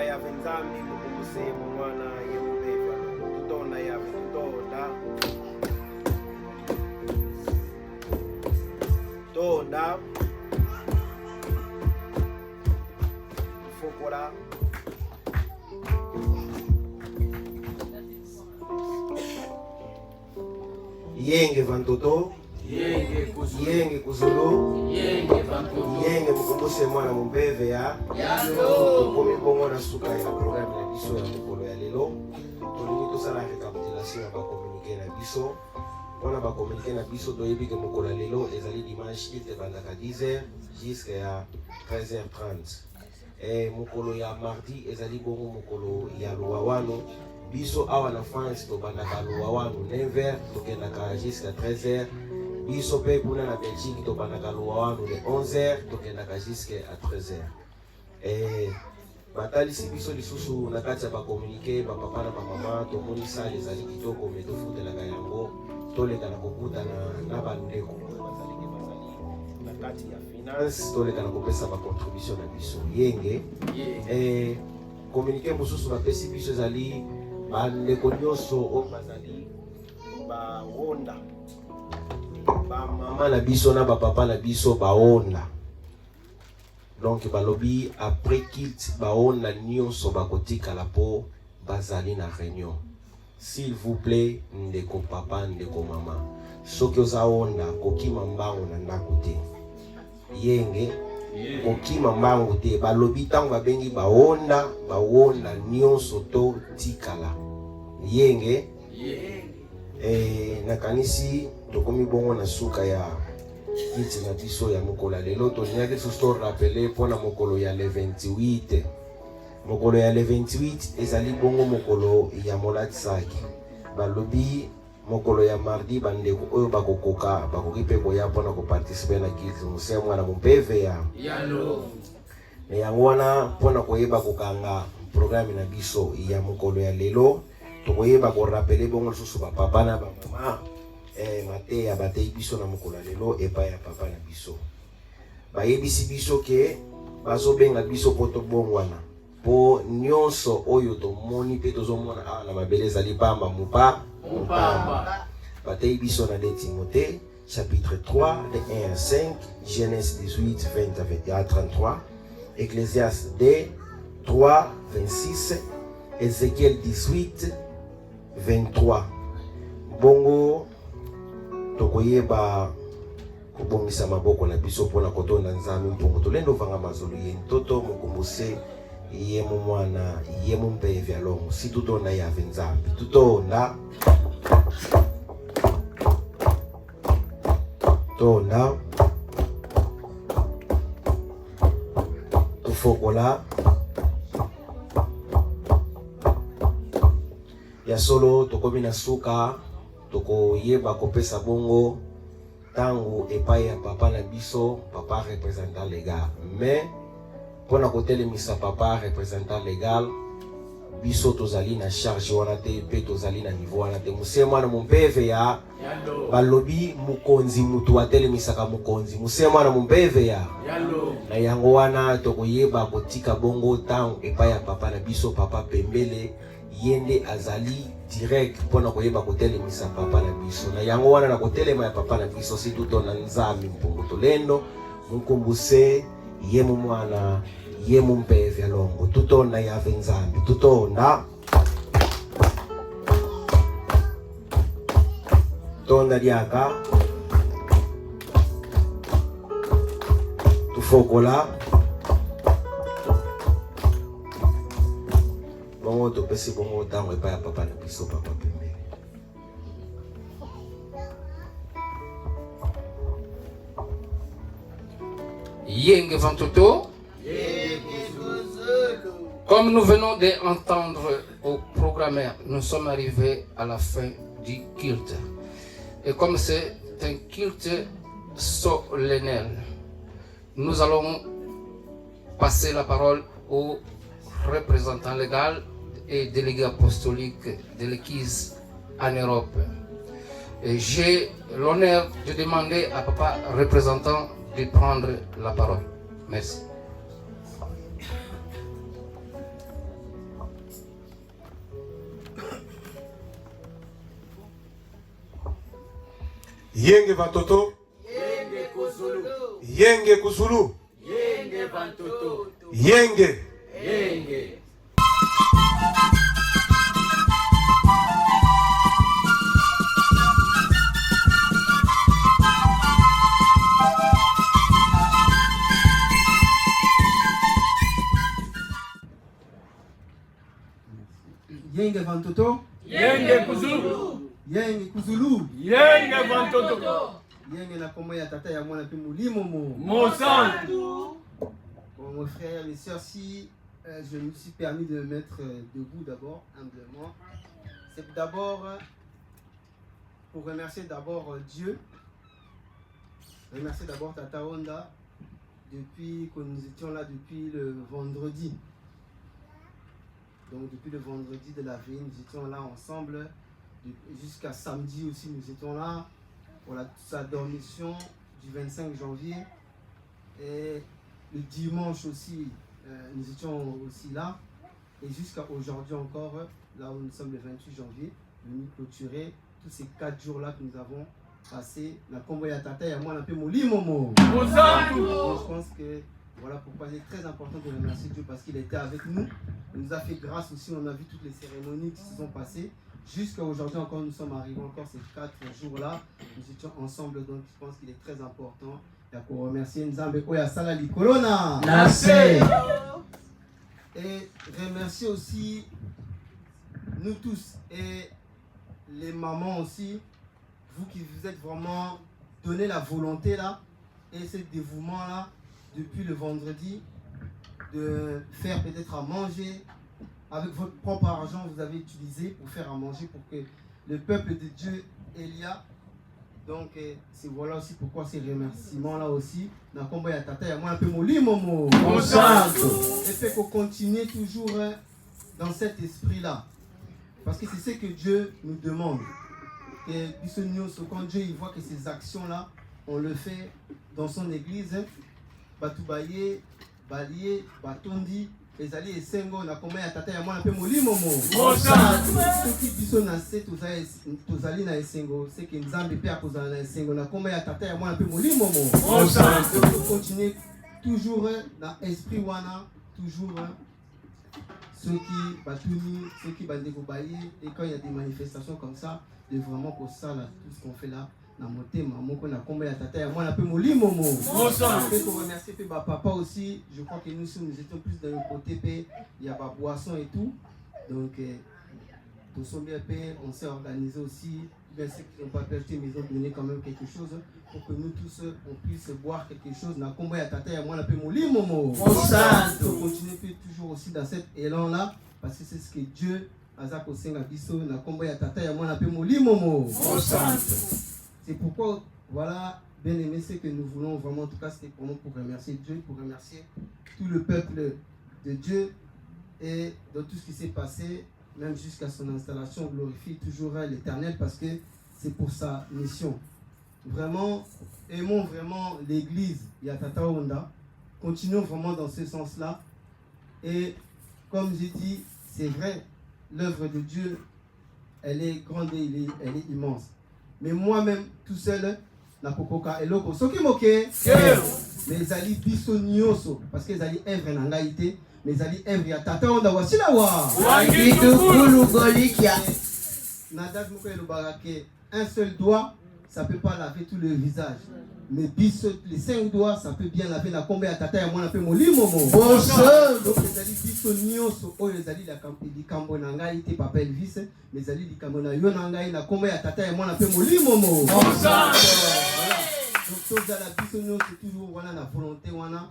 Speaker 8: yave nzambi mukumbuse mwana yekubeva tutonda yave tonda fokola
Speaker 7: yenge vantoto yenge kuzulu yenge mukumbuse mwana mumbeve ya tokomi bongo na suka ya programe na biso ya mokolo ya lelo tolingi tosala récapitulation ya bakomunike na biso mpona bakomunike na biso toyebi ke mokolo ya lelo ezali dimanche ite bandaka 10h jusqu'à ya 13h30 mokolo ya mardi ezali bongo mokolo ya luwawano biso awa na France tobandaka luwawano 9h tokendaka jusqu'à 13h biso pe kuna na Belgique tobandaka luwawano le 11h tokendaka jusqu'à 13h batalisi biso lisusu na kati ya bakomunike bapapa na bamama tomoni sale ezali kitoko me tofutelaka yango toleka na kokutana na bandeko bazaliki na kati ya finance toleka na kopesa bacontribution na biso yenge komunike mosusu bapesi biso ezali bandeko nyonso oyo bazali bawonda bamama na biso na bapapa na biso bawonda donc balobi après kilt baona nyonso bakotikala po bazali na réunion s'il vous plaît ndeko papa ndeko mama soki ozaonda kokima mbango na ndako te yenge kokima mbango te balobi ntango babengi bawonda nyonso to tikala yenge nakanisi tokomi bongo na suka ya kiti na biso ya mokolo lelo tolingaki lisusu rappeler mpona mokolo ya le 28 mokolo ya le 28 ezali bongo mokolo ya molatisaki balobi mokolo ya mardi bandeko oyo bakoki mpe koya mpona koparticipe na kiti mose mwana mopeve ya me yango wana mpona koyeba kokanga programe na biso ya mokolo ya lelo tokoyeba korapele bongo lisusu bapapa na bamama mateya batei biso na mokolo lelo epai ya papa na biso bayebisi biso ke bazobenga biso po tobongwana po nyonso oyo tomoni mpe tozomona awa na mabele ezali pamba mopamba batei biso na 2 Timothée chapitre 3 de 1 à 5 Genèse 18 20 à 33 Ecclésiaste 2 3 26 Ézéchiel 18 23 bongo tokoyeba kobongisa maboko na biso mpona kotonda nzambe mpongo tolendo vanga mazolo ye ntoto mokumbuse ye mwana ye mumpevi alongo si tutonda yave nzambe tutonda tufokola ya solo tokomi na suka tokoyeba kopesa bongo tango epai ya papa na biso papa représentant légal mais mpona kotelemisa papa représentant légal biso tozali na charge wana te mpe tozali na niveau wana te mose mwana mompeve ya balobi mokonzi mutu atelemisaka mokonzi mose mwana mompeve ya na yango wana tokoyeba kotika bongo tango epai ya papa na biso papa pembele yende azali direct mpona koyeba kotelemisa papa na biso na yango wana na kotelema ya papa na biso si tutona nzambi mpongo tolendo mukumbuse ye mwana ye mumpeve alongo tutonda yave nzambi tutonda liaka tufokola bongo topesi bongo ntango epai ya papa na biso papa pembeni
Speaker 2: Yenge Vantoto. Comme nous venons d'entendre au programme, nous sommes arrivés à la fin du culte. Et comme c'est un culte solennel, nous allons passer la parole au représentant légal et délégué apostolique de l'Église en Europe. Et j'ai l'honneur de demander à papa représentant de prendre la parole. Merci.
Speaker 3: Yenge Vantoto.
Speaker 1: Yenge Kuzulu.
Speaker 3: Yenge Kuzulu.
Speaker 1: Yenge Vantoto.
Speaker 3: Yenge.
Speaker 1: Yenge.
Speaker 4: Yenge Vantoto.
Speaker 1: Yenge Kuzulu.
Speaker 4: Yenge Kuzulu.
Speaker 1: Yenge Vantoto.
Speaker 4: Yenge na kombo ya tata ya mwana pe molimo mo.
Speaker 1: Monsanto.
Speaker 4: Bon, mon frère, mes sœurs, si je me suis permis de me mettre debout d'abord, humblement, c'est d'abord pour remercier d'abord Dieu, remercier d'abord Tata Honda depuis que nous étions là depuis le vendredi. Donc depuis le vendredi de la veille, nous étions là ensemble. Jusqu'à samedi aussi, nous étions là pour sa dormition du 25 janvier. Et le dimanche aussi, nous étions aussi là. Et jusqu'à aujourd'hui encore, là où nous sommes le 28 janvier, nous clôturer tous ces 4 jours-là que nous avons passés. La combo ya tata et moi, on a fait Moli Momo. Je pense que voilà pourquoi c'est très important de remercier Dieu parce qu'il était avec nous. Il nous a fait grâce aussi, on a vu toutes les cérémonies qui se sont passées. Jusqu'à aujourd'hui encore, nous sommes arrivés encore ces 4 jours-là. Nous étions ensemble, donc je pense qu'il est très important. Et pour remercier Nzambe Oya Salali Corona. Et remercier aussi nous tous et les mamans aussi, vous qui vous êtes vraiment donné la volonté là et ce dévouement là depuis le vendredi de faire peut-être à manger. Avec votre propre argent, vous avez utilisé pour faire à manger pour que le peuple de Dieu Elia. Donc, c'est voilà aussi pourquoi ces remerciements-là aussi. Et fait qu'on continue toujours dans cet esprit-là. Parce que c'est ce que Dieu nous demande. Et quand Dieu il voit que ces actions-là, on le fait dans son église, Batoubaye, Balié, Batondi, ezali esengo na komba ya tata ya mwana pe molimo mo soki biso na se tozali na esengo c'est que Nzambe pe akozala na esengo na komba ya tata ya mwana pe molimo mo continuer toujours dans esprit wana toujours ceux qui batuni ceux qui bandeko baye et quand il y a des manifestations comme ça de vraiment pour ça là tout ce qu'on fait là na motema moko na komba ya tata ya mwana pe molimo mo pe pour remercier pe ba papa aussi je crois que nous étions plus dans le côté pe il y a ba boisson et tout donc tout son bien pe on s'est organisé aussi bien ceux qui n'ont pas perdu mais ils ont donné quand même quelque chose pour que nous tous on puisse boire quelque chose na komba ya tata ya mwana pe molimo mo donc continuer toujours aussi dans cet élan là parce que c'est ce que Dieu azako senga biso na komba ya tata ya mwana pe molimo mo c'est pourquoi, voilà, bien aimé, c'est que nous voulons vraiment, en tout cas, c'était pour nous pour remercier Dieu, pour remercier tout le peuple de Dieu et dans tout ce qui s'est passé, même jusqu'à son installation, on glorifie toujours l'Éternel parce que c'est pour sa mission. Vraiment, aimons vraiment l'Église, Yatata Honda, continuons vraiment dans ce sens-là. Et comme j'ai dit, c'est vrai, l'œuvre de Dieu, elle est grande et elle est immense. Mais moi-même, tout seul, na pokoka eloko soki moke mais ezali biso nyoso parce que ezali œuvre na ngai te mais ezali œuvre ya tata onda wasila wa
Speaker 1: Wangidukulu Golikia.
Speaker 4: Nadage moko elobaka ke un seul doigt ça peut pas laver tout le visage mais biso les 5 doigts ça peut bien laver na kombe ya tata ya mwana pe molimo mo donc ezali biso nyoso oyo ezali likambo na ngai te papa Elvis mais ezali likambo na yo na ngai na kombe ya tata ya mwana pe molimo mo voilà donc tozala biso nyoso toujours wana na volonté wana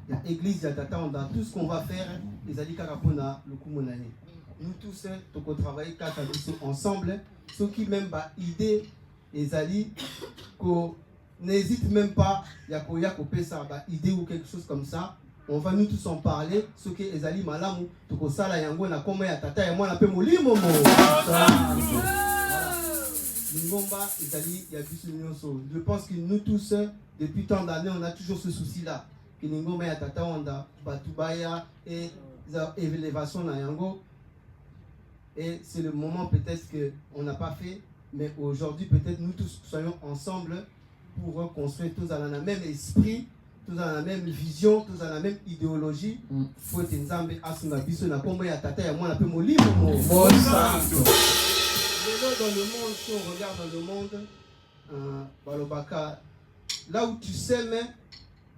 Speaker 4: ya église ya tata onda tout ce qu'on va faire ezali kaka pona lokumu na ye nous tous toko travailler kaka biso ensemble ceux qui même ba idée ezali ko n'hésite même pas, Yakoya Kopesa, idée ou quelque chose comme ça. On va nous tous en parler. Ce que Ezali Malamu, Tokosala Yango, na Koma ya Tata, et moi, na Pemoli Momo. Ngomba, Ezali, Yabisu Nyonso. Je pense que nous tous, depuis tant d'années, on a toujours ce souci-là. Que Ngomba ya Tata, on a Batubaya et élévation na Yango. Et c'est le moment peut-être qu'on n'a pas fait, mais aujourd'hui, peut-être nous tous soyons ensemble pour reconstruire tous dans le même esprit, tous dans la même vision, tous dans la même idéologie. Pour être Nzambe Asuna Biso na Kombo ya Tata ya moi la pe molimo mo. Dans le monde, si on regarde dans le monde, Balobaka, là où tu sèmes,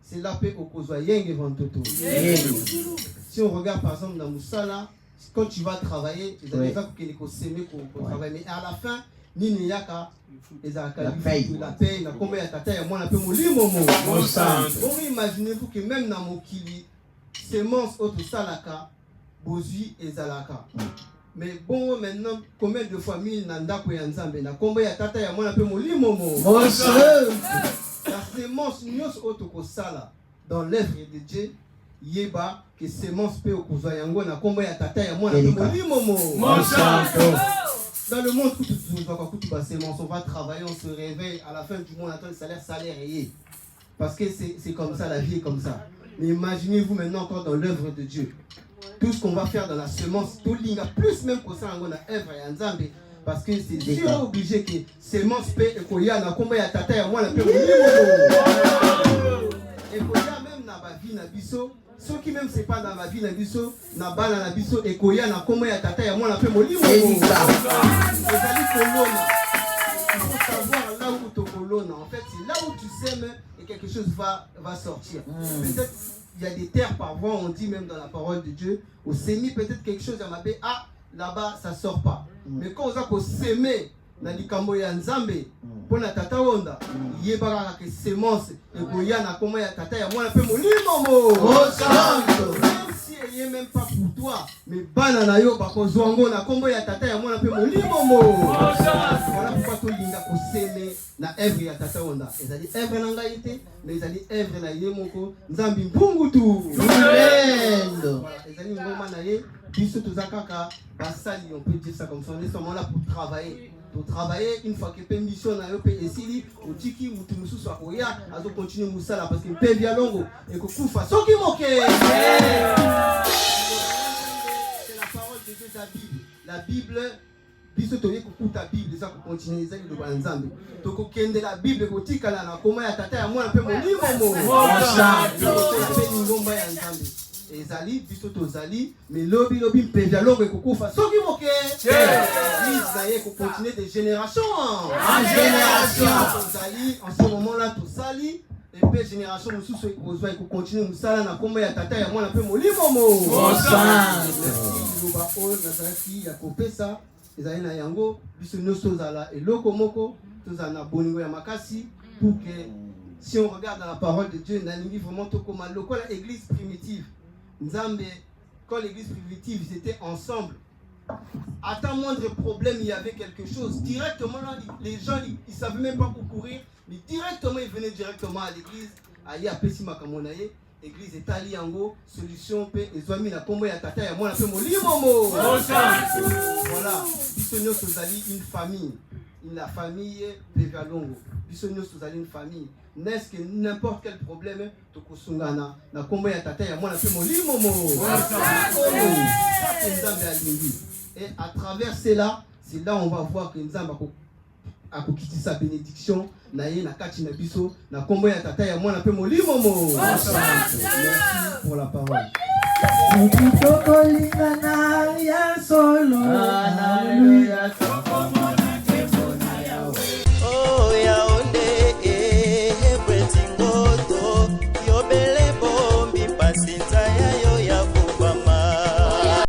Speaker 4: c'est là pe okozwa yenge vantoto. Si on regarde par exemple dans Moussala, quand tu vas travailler, les gens qui ont s'aimer pour travailler, mais à la fin, Nini Yaka, la paye, la combien de tata, moi un peu mon limo. Bon, imaginez-vous que même dans mon kili, semences auto salaka, bozui et zalaka. Mais bon, maintenant, combien de familles n'anda ko yanzambe, na combien de tata, moi un peu mon limo. La semence nyos auto ko sala dans l'œuvre de Dieu. Yeba que semence pe okozwa yango na kombo ya tata ya mwana molimo. Dans le monde où tu vas semence, on va travailler, on se réveille, à la fin du mois on attend le salaire rayé. Parce que c'est comme ça, la vie est comme ça. Mais imaginez-vous maintenant encore dans l'œuvre de Dieu. Tout ce qu'on va faire dans la semence, tout l'inga plus même que ça on a œuvre ya nzambe. Parce que c'est sûr obligé que semence pe ekoya na kombo ya tata ya mwana pe molimo. Ekoya même na ba vie na biso. Ceux qui même c'est pas dans la vie na biso na bala na biso ekoya na kombo ya tata ya mwana pe molimo. Il faut savoir là où tu colonnes. En fait, c'est là où tu sèmes et quelque chose va sortir. Peut-être il y a des terres parfois, on dit même dans la parole de Dieu, au sémi peut-être quelque chose à ma paix, là-bas ça sort pas. Mais quand on a qu'au sémer na likambo ya nzambe pour na tata onda yebaka que semence et goya na kombo ya tata ya mwana pe molimo mo. Même si elle est même pas pour toi, mais bana na yo ba kozwango na kombo ya tata ya mwana pe molimo mo. Voilà pourquoi to linga ko semer na œuvre ya tata onda. Ezali œuvre na ngai te, mais ezali œuvre na ye moko nzambi mbungutu. Ezali ngoma na ye biso tozakaka basali, on peut dire ça comme ça, on est seulement là pour travailler. Pour travailler, une fois que la mission na yo pe esili, o tiki mutu mususu akoya, azo continuer musala parce que pe via longo et ko kufa soki moke. C'est la parole de Dieu, la Bible. La Bible, biso toye ko kuta Bible ça ko continuer ça le banzambe. To ko kende la Bible ko tikala na koma ya tata ya mwana pe molimo mo. Ngomba ya nzambe. Ezali biso tozali mais lobi mpevia longo ekokufa soki moke Israël ko continuer de génération en génération. Tozali en ce moment là tosali et puis génération mususu ekozwa ko continuer musala na kombo ya tata ya mwana pe molimo mo. Loba o nazaki ya kopesa ezali na yango biso nyonso tozala eloko moko tozala na bolingo ya makasi pour que si on regarde dans la parole de Dieu nalingi vraiment tokoma lokola église primitive. Nzambe, quand l'église primitive, ils étaient ensemble. À tant moindre problème, il y avait quelque chose. Directement, là, les gens, ils ne savaient même pas où courir. Mais directement, ils venaient directement à l'église. Aïe, à Pessima Kamonaye. L'église est allée en haut. Solution, paix. Ils ont mis la combo à Tata. Et moi, on a fait mon limomo. Voilà. Bissonio Sozali, une famille. La famille Pevalongo. Bissonio Sozali, une famille. N'est-ce que n'importe quel problème, Tokosungana, na combo ya tata ya moi na fait mon limomo. Et à travers cela, c'est là on va voir que Nzamba a quitter sa bénédiction, na ye na kati na biso, na combo ya tata ya moi na fait mon limomo. Merci pour la parole.
Speaker 1: Toko lingana ya solo.